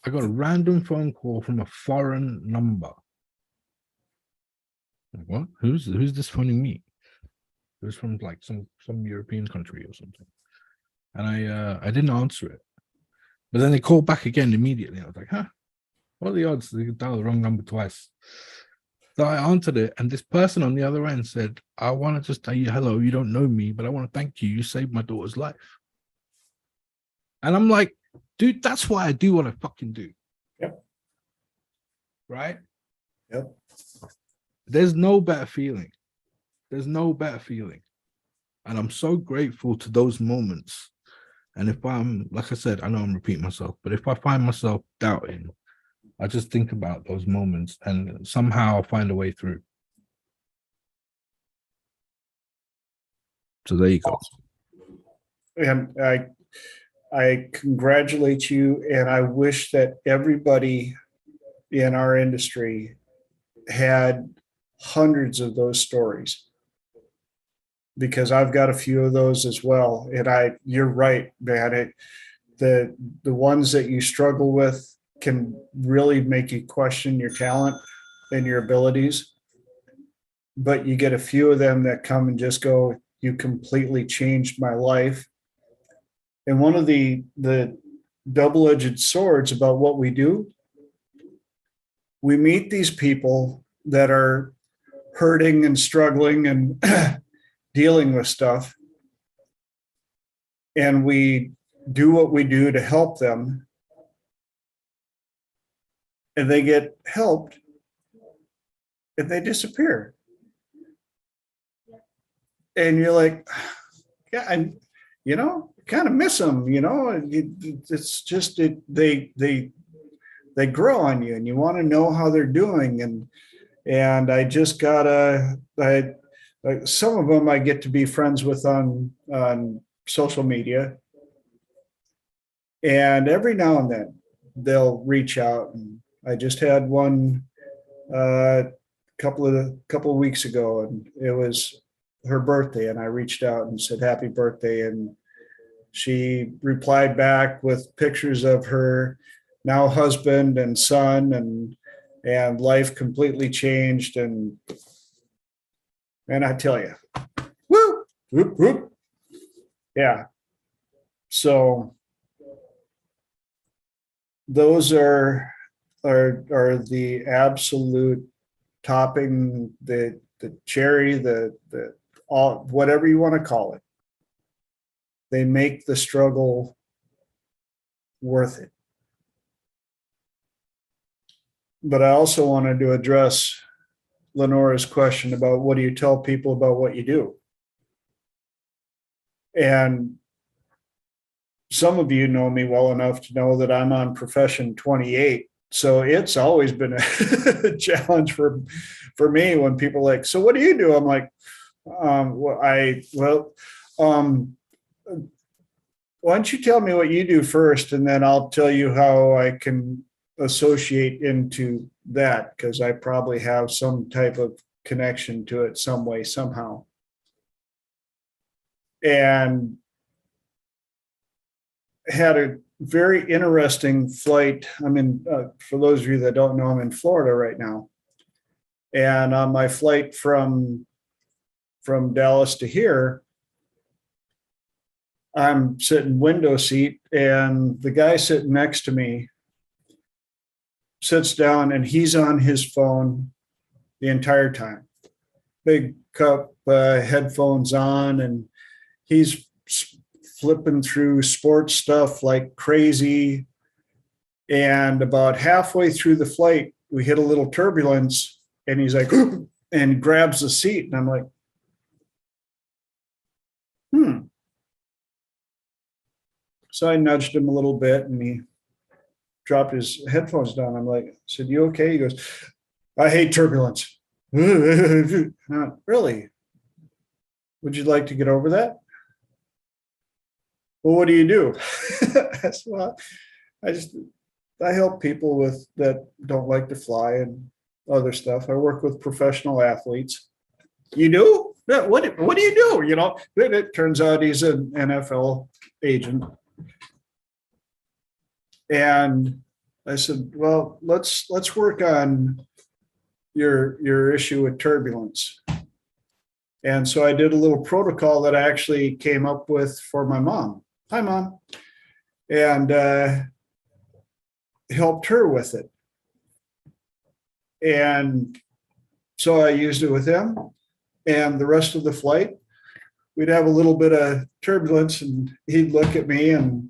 I got a random phone call from a foreign number. Like, what? Who's this phoning me? It was from like some European country or something. And I didn't answer it. But then they called back again immediately. I was like, huh? What are the odds they could dial the wrong number twice? So I answered it, and this person on the other end said, I want to just tell you hello. You don't know me, but I want to thank you. You saved my daughter's life. And I'm like, dude, that's why I do what I fucking do. Yep. Right? Yep. There's no better feeling. There's no better feeling. And I'm so grateful to those moments. And if I'm, like I said, I know I'm repeating myself, but if I find myself doubting, I just think about those moments and somehow I'll find a way through. So there you go. And I congratulate you, and I wish that everybody in our industry had hundreds of those stories, because I've got a few of those as well. And you're right, man. The ones that you struggle with can really make you question your talent and your abilities. But you get a few of them that come and just go, you completely changed my life. And one of the double-edged swords about what we do, we meet these people that are hurting and struggling and dealing with stuff. And we do what we do to help them. And they get helped and they disappear. And you're like, yeah, and you know, kind of miss them, you know, it's just, they grow on you and you want to know how they're doing. And I just some of them I get to be friends with on social media. And every now and then they'll reach out and I just had one couple of weeks ago, and it was her birthday, and I reached out and said happy birthday, and she replied back with pictures of her now husband and son, and life completely changed. And I tell you, woo, whoop, whoop. Yeah. So those are the absolute topping, the cherry, the all, whatever you want to call it. They make the struggle worth it. But I also wanted to address Lenora's question about what do you tell people about what you do? And some of you know me well enough to know that I'm on profession 28. So it's always been a challenge for me when people are like, so what do you do? I'm like, why don't you tell me what you do first, and then I'll tell you how I can associate into that, because I probably have some type of connection to it some way, somehow. And had a very interesting flight. I'm in, for those of you that don't know, I'm in Florida right now. And on my flight from Dallas to here, I'm sitting window seat, and the guy sitting next to me sits down, and he's on his phone the entire time. Big cup, headphones on, and he's flipping through sports stuff like crazy. And about halfway through the flight, we hit a little turbulence, and he's like, and grabs the seat. And I'm like, So I nudged him a little bit, and he dropped his headphones down. I'm like, I said, you okay? He goes, I hate turbulence. Not really. Would you like to get over that? Well, what do you do? Well, I help people with that don't like to fly and other stuff. I work with professional athletes. You do? What do you do? You know, it turns out he's an NFL agent. And I said, well, let's work on your issue with turbulence. And so I did a little protocol that I actually came up with for my mom. Hi, Mom. And helped her with it. And so I used it with him. And the rest of the flight, we'd have a little bit of turbulence, and he'd look at me, and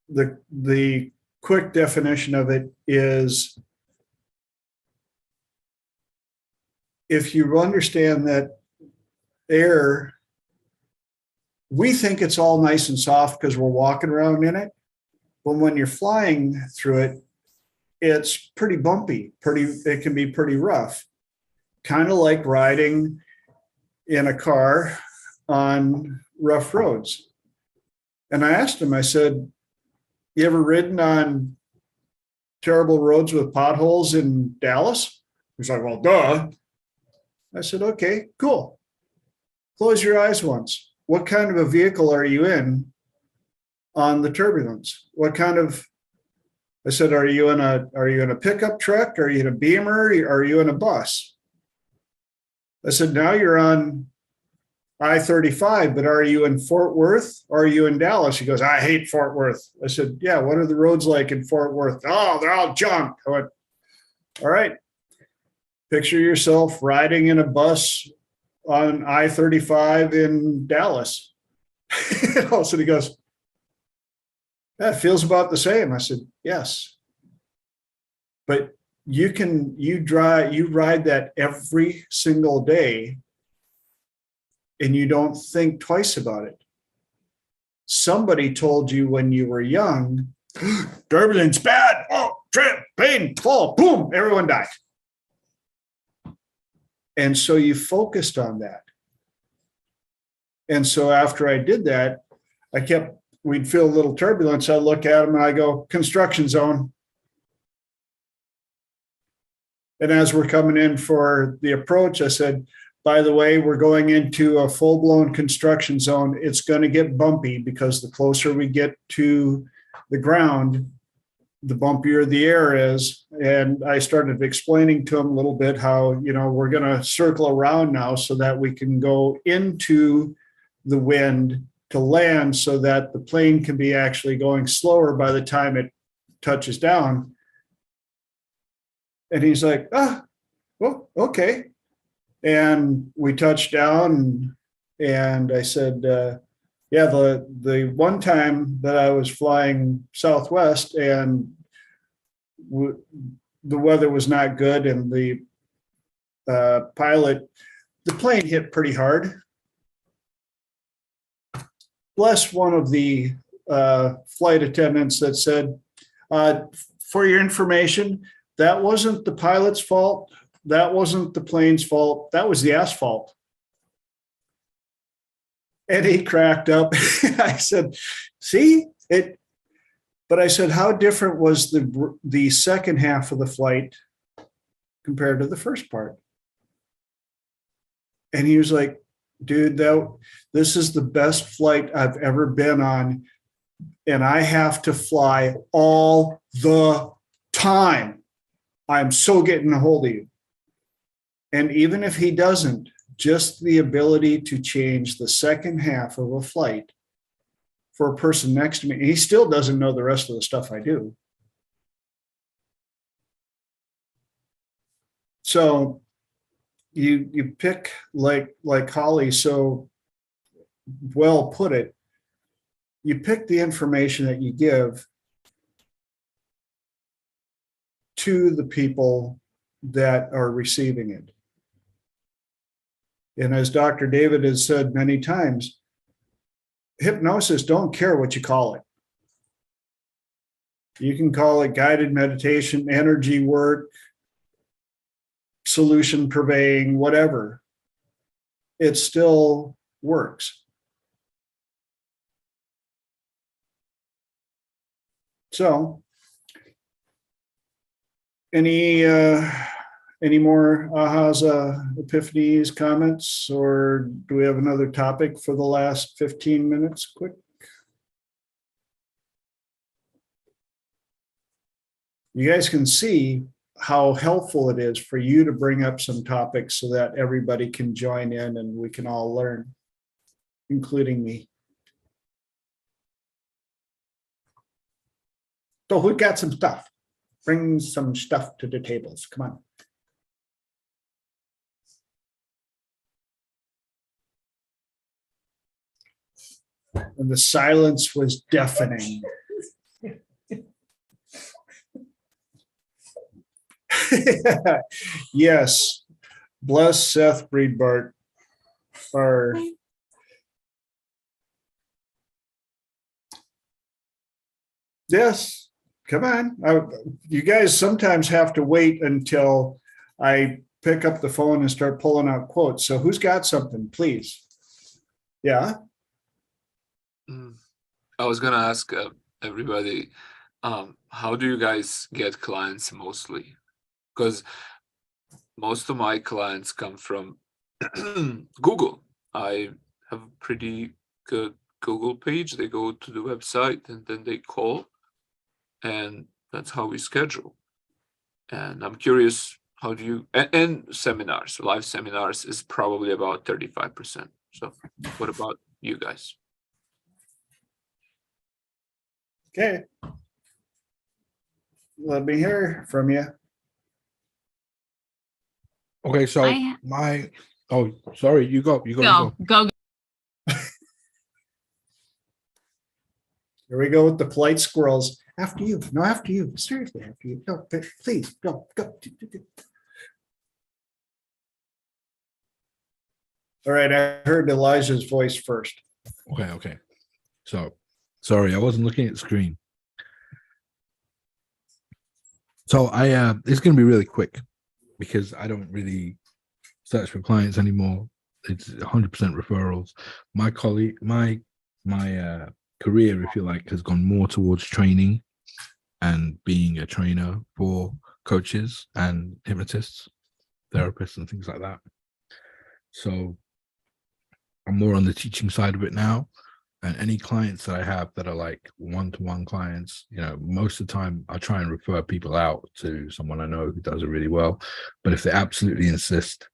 the quick definition of it is, if you understand that air, we think it's all nice and soft because we're walking around in it. But when you're flying through it, it's pretty bumpy, it can be pretty rough. Kind of like riding in a car on rough roads. And I asked him, I said, you ever ridden on terrible roads with potholes in Dallas? He's like, well, duh. I said, okay, cool. Close your eyes once. What kind of a vehicle are you in on the turbulence? What kind of, I said, are you in a pickup truck? Are you in a Beamer? Are you in a bus? I said, now you're on I-35, but are you in Fort Worth or are you in Dallas? He goes, I hate Fort Worth. I said, yeah, what are the roads like in Fort Worth? Oh, they're all junk. I went, all right. Picture yourself riding in a bus on I-35 in Dallas. And all of a sudden he goes, that feels about the same. I said, yes. But you ride that every single day, and you don't think twice about it. Somebody told you when you were young, turbulence bad, oh, trip, pain, fall, boom, everyone died. And so you focused on that. And so after I did that, we'd feel a little turbulence. I look at them and I go, construction zone. And as we're coming in for the approach, I said, by the way, we're going into a full-blown construction zone. It's going to get bumpy because the closer we get to the ground, the bumpier the air is. And I started explaining to him a little bit how, we're going to circle around now so that we can go into the wind to land so that the plane can be actually going slower by the time it touches down. And he's like, well, okay. And we touched down, and I said, yeah, the one time that I was flying Southwest and the weather was not good, and the plane hit pretty hard. Bless one of the flight attendants that said, for your information, that wasn't the pilot's fault. That wasn't the plane's fault. That was the asphalt. And he cracked up. I said, see it. But I said, how different was the second half of the flight compared to the first part? And he was like, dude, this is the best flight I've ever been on. And I have to fly all the time. I'm so getting a hold of you. And even if he doesn't, just the ability to change the second half of a flight for a person next to me, and he still doesn't know the rest of the stuff I do. So you pick, like Holly so well put it, you pick the information that you give to the people that are receiving it. And as Dr. David has said many times, hypnosis don't care what you call it. You can call it guided meditation, energy work, solution purveying, whatever. It still works. So, any more ahas, epiphanies, comments, or do we have another topic for the last 15 minutes? Quick. You guys can see how helpful it is for you to bring up some topics so that everybody can join in and we can all learn, including me. So who got some stuff? Bring some stuff to the tables. Come on. And the silence was deafening. Yes. Bless Seth Breedbart. Yes. Come on. You guys sometimes have to wait until I pick up the phone and start pulling out quotes. So who's got something, please? Yeah. I was going to ask everybody, how do you guys get clients mostly? Because most of my clients come from Google. I have a pretty good Google page. They go to the website and then they call, and that's how we schedule. And I'm curious, how do you, and seminars, live seminars is probably about 35%. So what about you guys? Okay. Let me hear from you. Okay, so sorry, you go. Go. Here we go with the polite squirrels. After you. No, after you. Seriously, after you. No, please, go. All right, I heard Elijah's voice first. Okay. So, sorry, I wasn't looking at the screen. So it's going to be really quick because I don't really search for clients anymore. It's 100% referrals. My career, if you like, has gone more towards training and being a trainer for coaches and hypnotists, therapists, and things like that. So I'm more on the teaching side of it now. And any clients that I have that are like one-to-one clients, you know, most of the time I try and refer people out to someone I know who does it really well. But if they absolutely insist,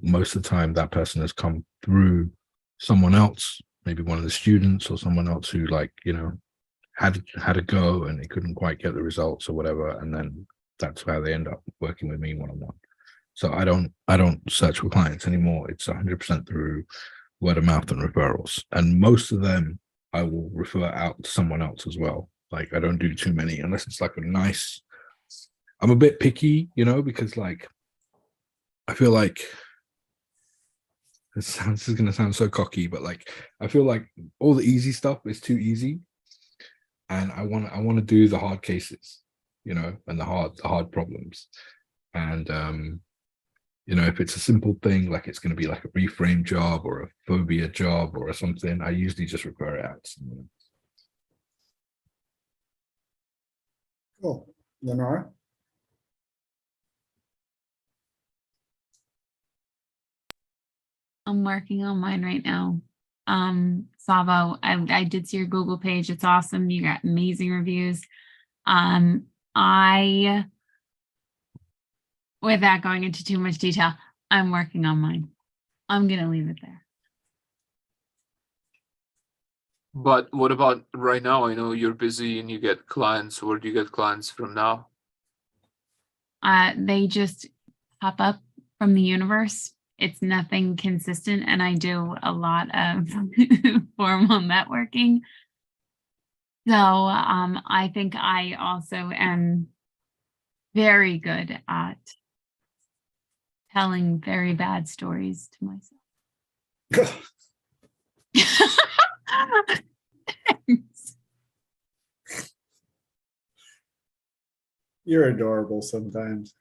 most of the time that person has come through someone else, maybe one of the students or someone else who, like, you know, had a go and they couldn't quite get the results or whatever, and then that's how they end up working with me one-on-one. So I don't search for clients anymore. It's 100% through word of mouth and referrals, and most of them I will refer out to someone else as well. Like, I don't do too many unless it's like a nice, I'm a bit picky, you know, because like I feel like this is going to sound so cocky, but like I feel like all the easy stuff is too easy, and I want to do the hard cases, you know, and the hard problems. And you know, if it's a simple thing, like it's going to be like a reframe job or a phobia job or something, I usually just refer it out to someone. Cool. Lenora? I'm working on mine right now. Savo, I did see your Google page. It's awesome. You got amazing reviews. Without going into too much detail, I'm working on mine. I'm going to leave it there. But what about right now? I know you're busy and you get clients. Where do you get clients from now? They just pop up from the universe. It's nothing consistent, and I do a lot of formal networking. So I think I also am very good at telling very bad stories to myself. You're adorable sometimes.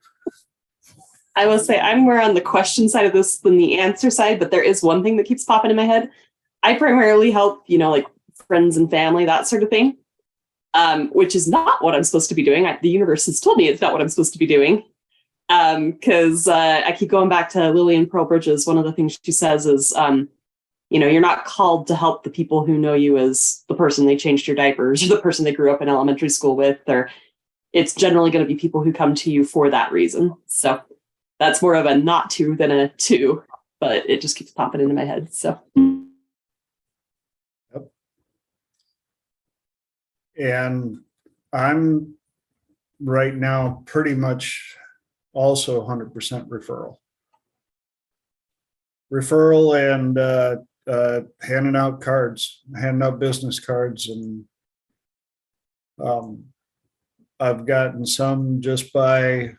I will say I'm more on the question side of this than the answer side, but there is one thing that keeps popping in my head. I primarily help, you know, like friends and family, that sort of thing, which is not what I'm supposed to be doing. The universe has told me it's not what I'm supposed to be doing. Because I keep going back to Lillian Pearl Bridges. One of the things she says is, you know, you're not called to help the people who know you as the person they changed your diapers or the person they grew up in elementary school with, or it's generally going to be people who come to you for that reason. So that's more of a not to than a to, but it just keeps popping into my head. So. Yep. And I'm right now pretty much also 100% referral and handing out cards, handing out business cards. And I've gotten some just by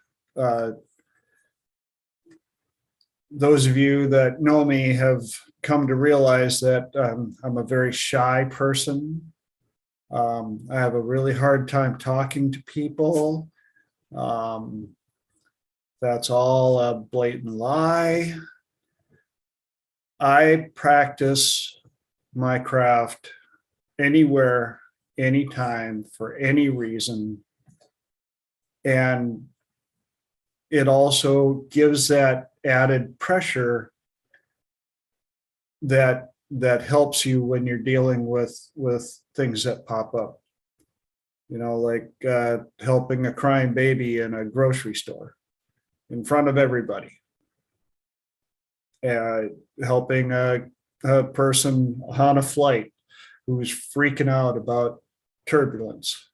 those of you that know me have come to realize that I'm a very shy person. I have a really hard time talking to people. That's all a blatant lie. I practice my craft anywhere, anytime, for any reason. And it also gives that added pressure that helps you when you're dealing with things that pop up. You know, like helping a crying baby in a grocery store in front of everybody. Helping a person on a flight who's freaking out about turbulence.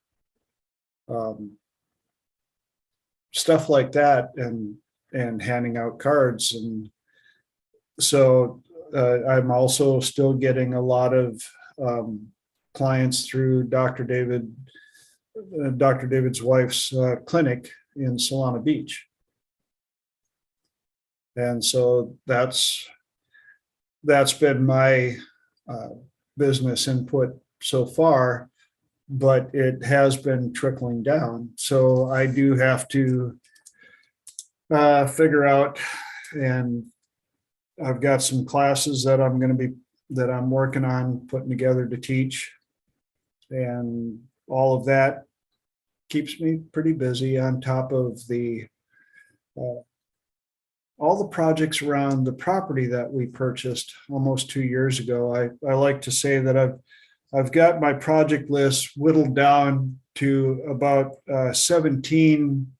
Stuff like that, and handing out cards. And so I'm also still getting a lot of clients through Dr. David's wife's clinic in Solana Beach. And so that's been my business input so far, but it has been trickling down. So I do have to figure out, and I've got some classes that I'm working on putting together to teach, and all of that keeps me pretty busy on top of the all the projects around the property that we purchased almost 2 years ago. I like to say that I've got my project list whittled down to about 17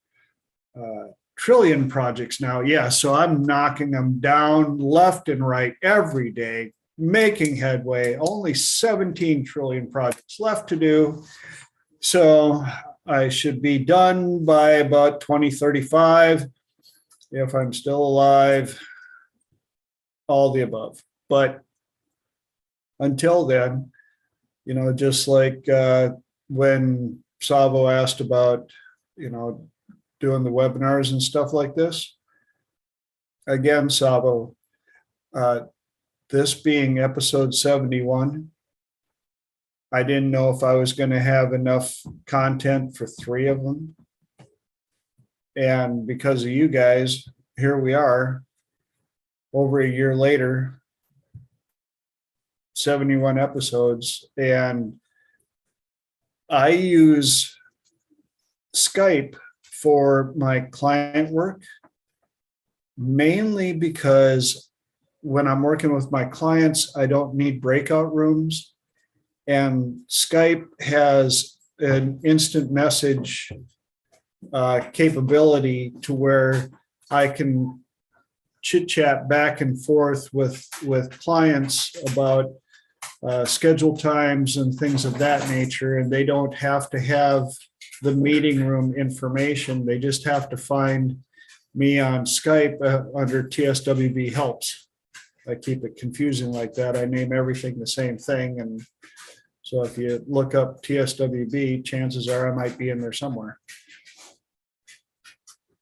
trillion projects now. Yeah, so I'm knocking them down left and right every day, making headway. Only 17 trillion projects left to do. So I should be done by about 2035 if I'm still alive, all the above. But until then, just like when Savo asked about, doing the webinars and stuff like this. Again, Savo, this being episode 71, I didn't know if I was going to have enough content for 3 of them. And because of you guys, here we are, over a year later, 71 episodes. And I use Skype for my client work, mainly because when I'm working with my clients, I don't need breakout rooms. And Skype has an instant message capability to where I can chit chat back and forth with clients about schedule times and things of that nature. And they don't have to have the meeting room information. They just have to find me on Skype under TSWB helps. I keep it confusing like that. I name everything the same thing. And so if you look up TSWB, chances are I might be in there somewhere.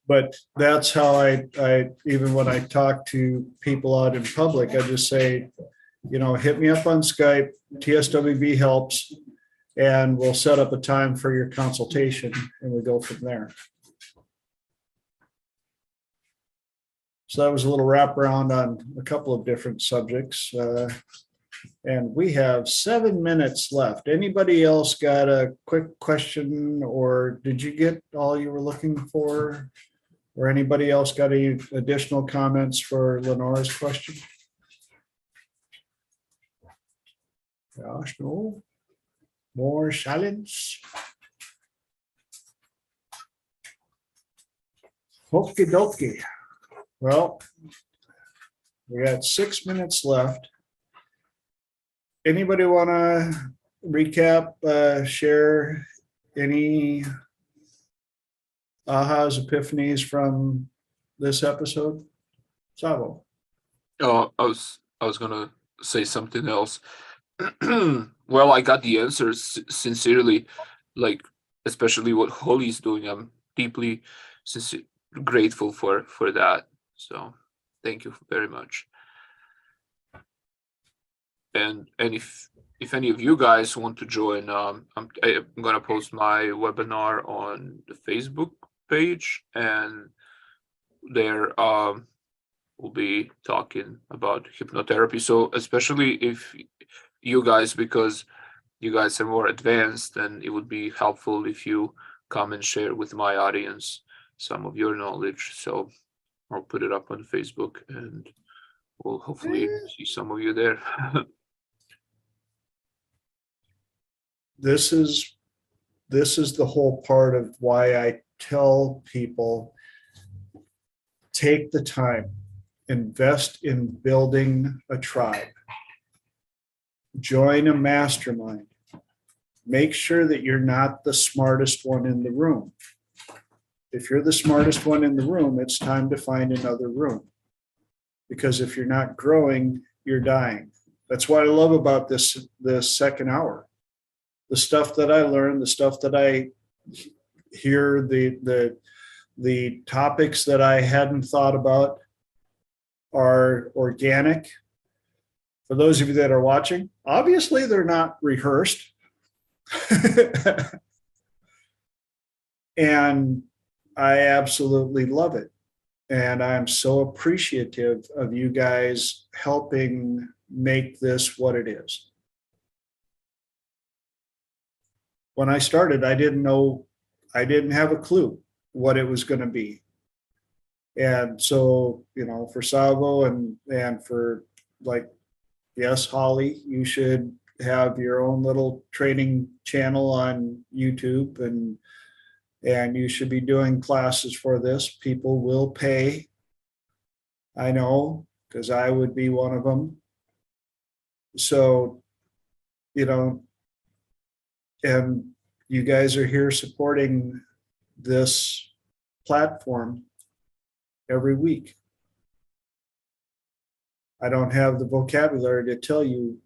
But that's how I even when I talk to people out in public, I just say, hit me up on Skype, TSWB helps, and we'll set up a time for your consultation and we go from there. So that was a little wraparound on a couple of different subjects. And we have 7 minutes left. Anybody else got a quick question, or did you get all you were looking for? Or anybody else got any additional comments for Lenora's question? Gosh, no. More silence. Okie dokie. Well, we got 6 minutes left. Anybody want to recap, share any ahas, epiphanies from this episode? Savo. Oh, I was gonna say something else. Well, I got the answers sincerely, like especially what Holly's doing. I'm deeply grateful for that. So thank you very much. And if any of you guys want to join, I'm gonna post my webinar on the Facebook page, and there we'll be talking about hypnotherapy. So especially if you guys, because you guys are more advanced, then it would be helpful if you come and share with my audience some of your knowledge. So I'll put it up on Facebook and we'll hopefully see some of you there. This is the whole part of why I tell people, take the time, invest in building a tribe, join a mastermind, make sure that you're not the smartest one in the room. If you're the smartest one in the room, it's time to find another room, because if you're not growing, you're dying. That's what I love about this second hour. The stuff that I learn, the stuff that I hear, the topics that I hadn't thought about are organic. For those of you that are watching, obviously they're not rehearsed. And I absolutely love it. And I'm so appreciative of you guys helping make this what it is. When I started, I didn't know I didn't have a clue what it was going to be. And so, you know, for Savo and for like, yes, Holly, you should have your own little training channel on YouTube, and you should be doing classes for this. People will pay. I know, because I would be one of them. So, you know, and you guys are here supporting this platform every week. I don't have the vocabulary to tell you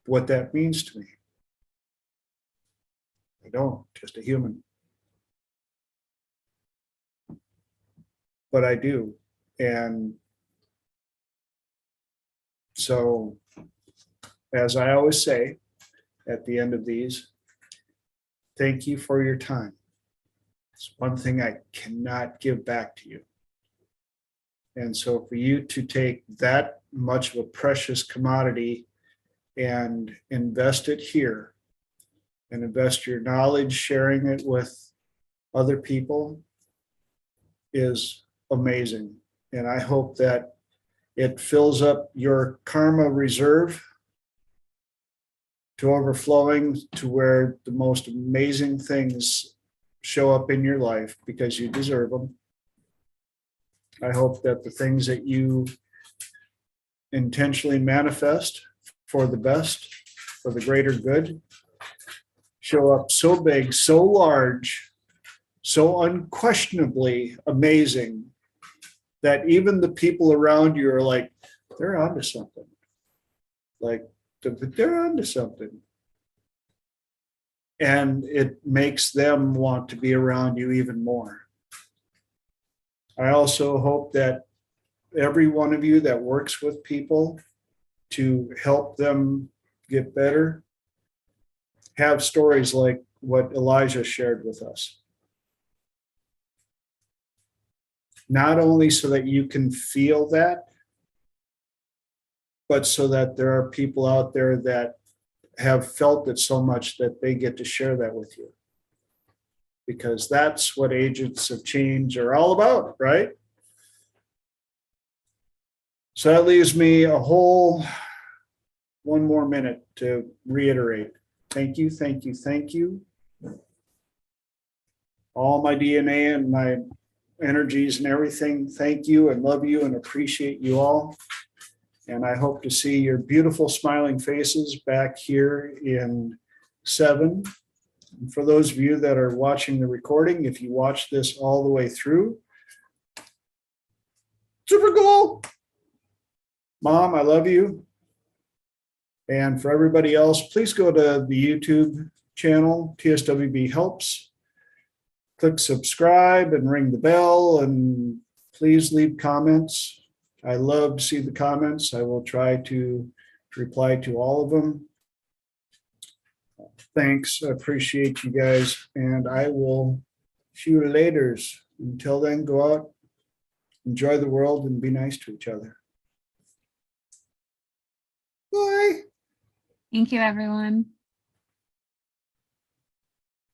what that means to me. I don't, just a human. But I do. And so, as I always say at the end of these, thank you for your time. It's one thing I cannot give back to you. And so for you to take that much of a precious commodity and invest it here and invest your knowledge sharing it with other people is amazing. And I hope that it fills up your karma reserve to overflowing, to where the most amazing things show up in your life because you deserve them. I hope that the things that you intentionally manifest for the best, for the greater good, show up so big, so large, so unquestionably amazing that even the people around you are like, they're onto something. Like, they're onto something. And it makes them want to be around you even more. I also hope that every one of you that works with people to help them get better have stories like what Elijah shared with us. Not only so that you can feel that, but so that there are people out there that have felt it so much that they get to share that with you. Because that's what agents of change are all about, right? So that leaves me a whole one more minute to reiterate. Thank you, thank you, thank you. All my DNA and my energies and everything, thank you and love you and appreciate you all. And I hope to see your beautiful smiling faces back here in 7. And for those of you that are watching the recording, if you watch this all the way through, super cool. Mom, I love you. And for everybody else, please go to the YouTube channel, TSWB Helps. Click subscribe and ring the bell, and please leave comments. I love to see the comments. I will try to reply to all of them. Thanks. I appreciate you guys, and I will see you later. Until then, go out, enjoy the world, and be nice to each other. Bye. Thank you, everyone.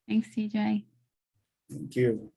Thanks, CJ. Thank you.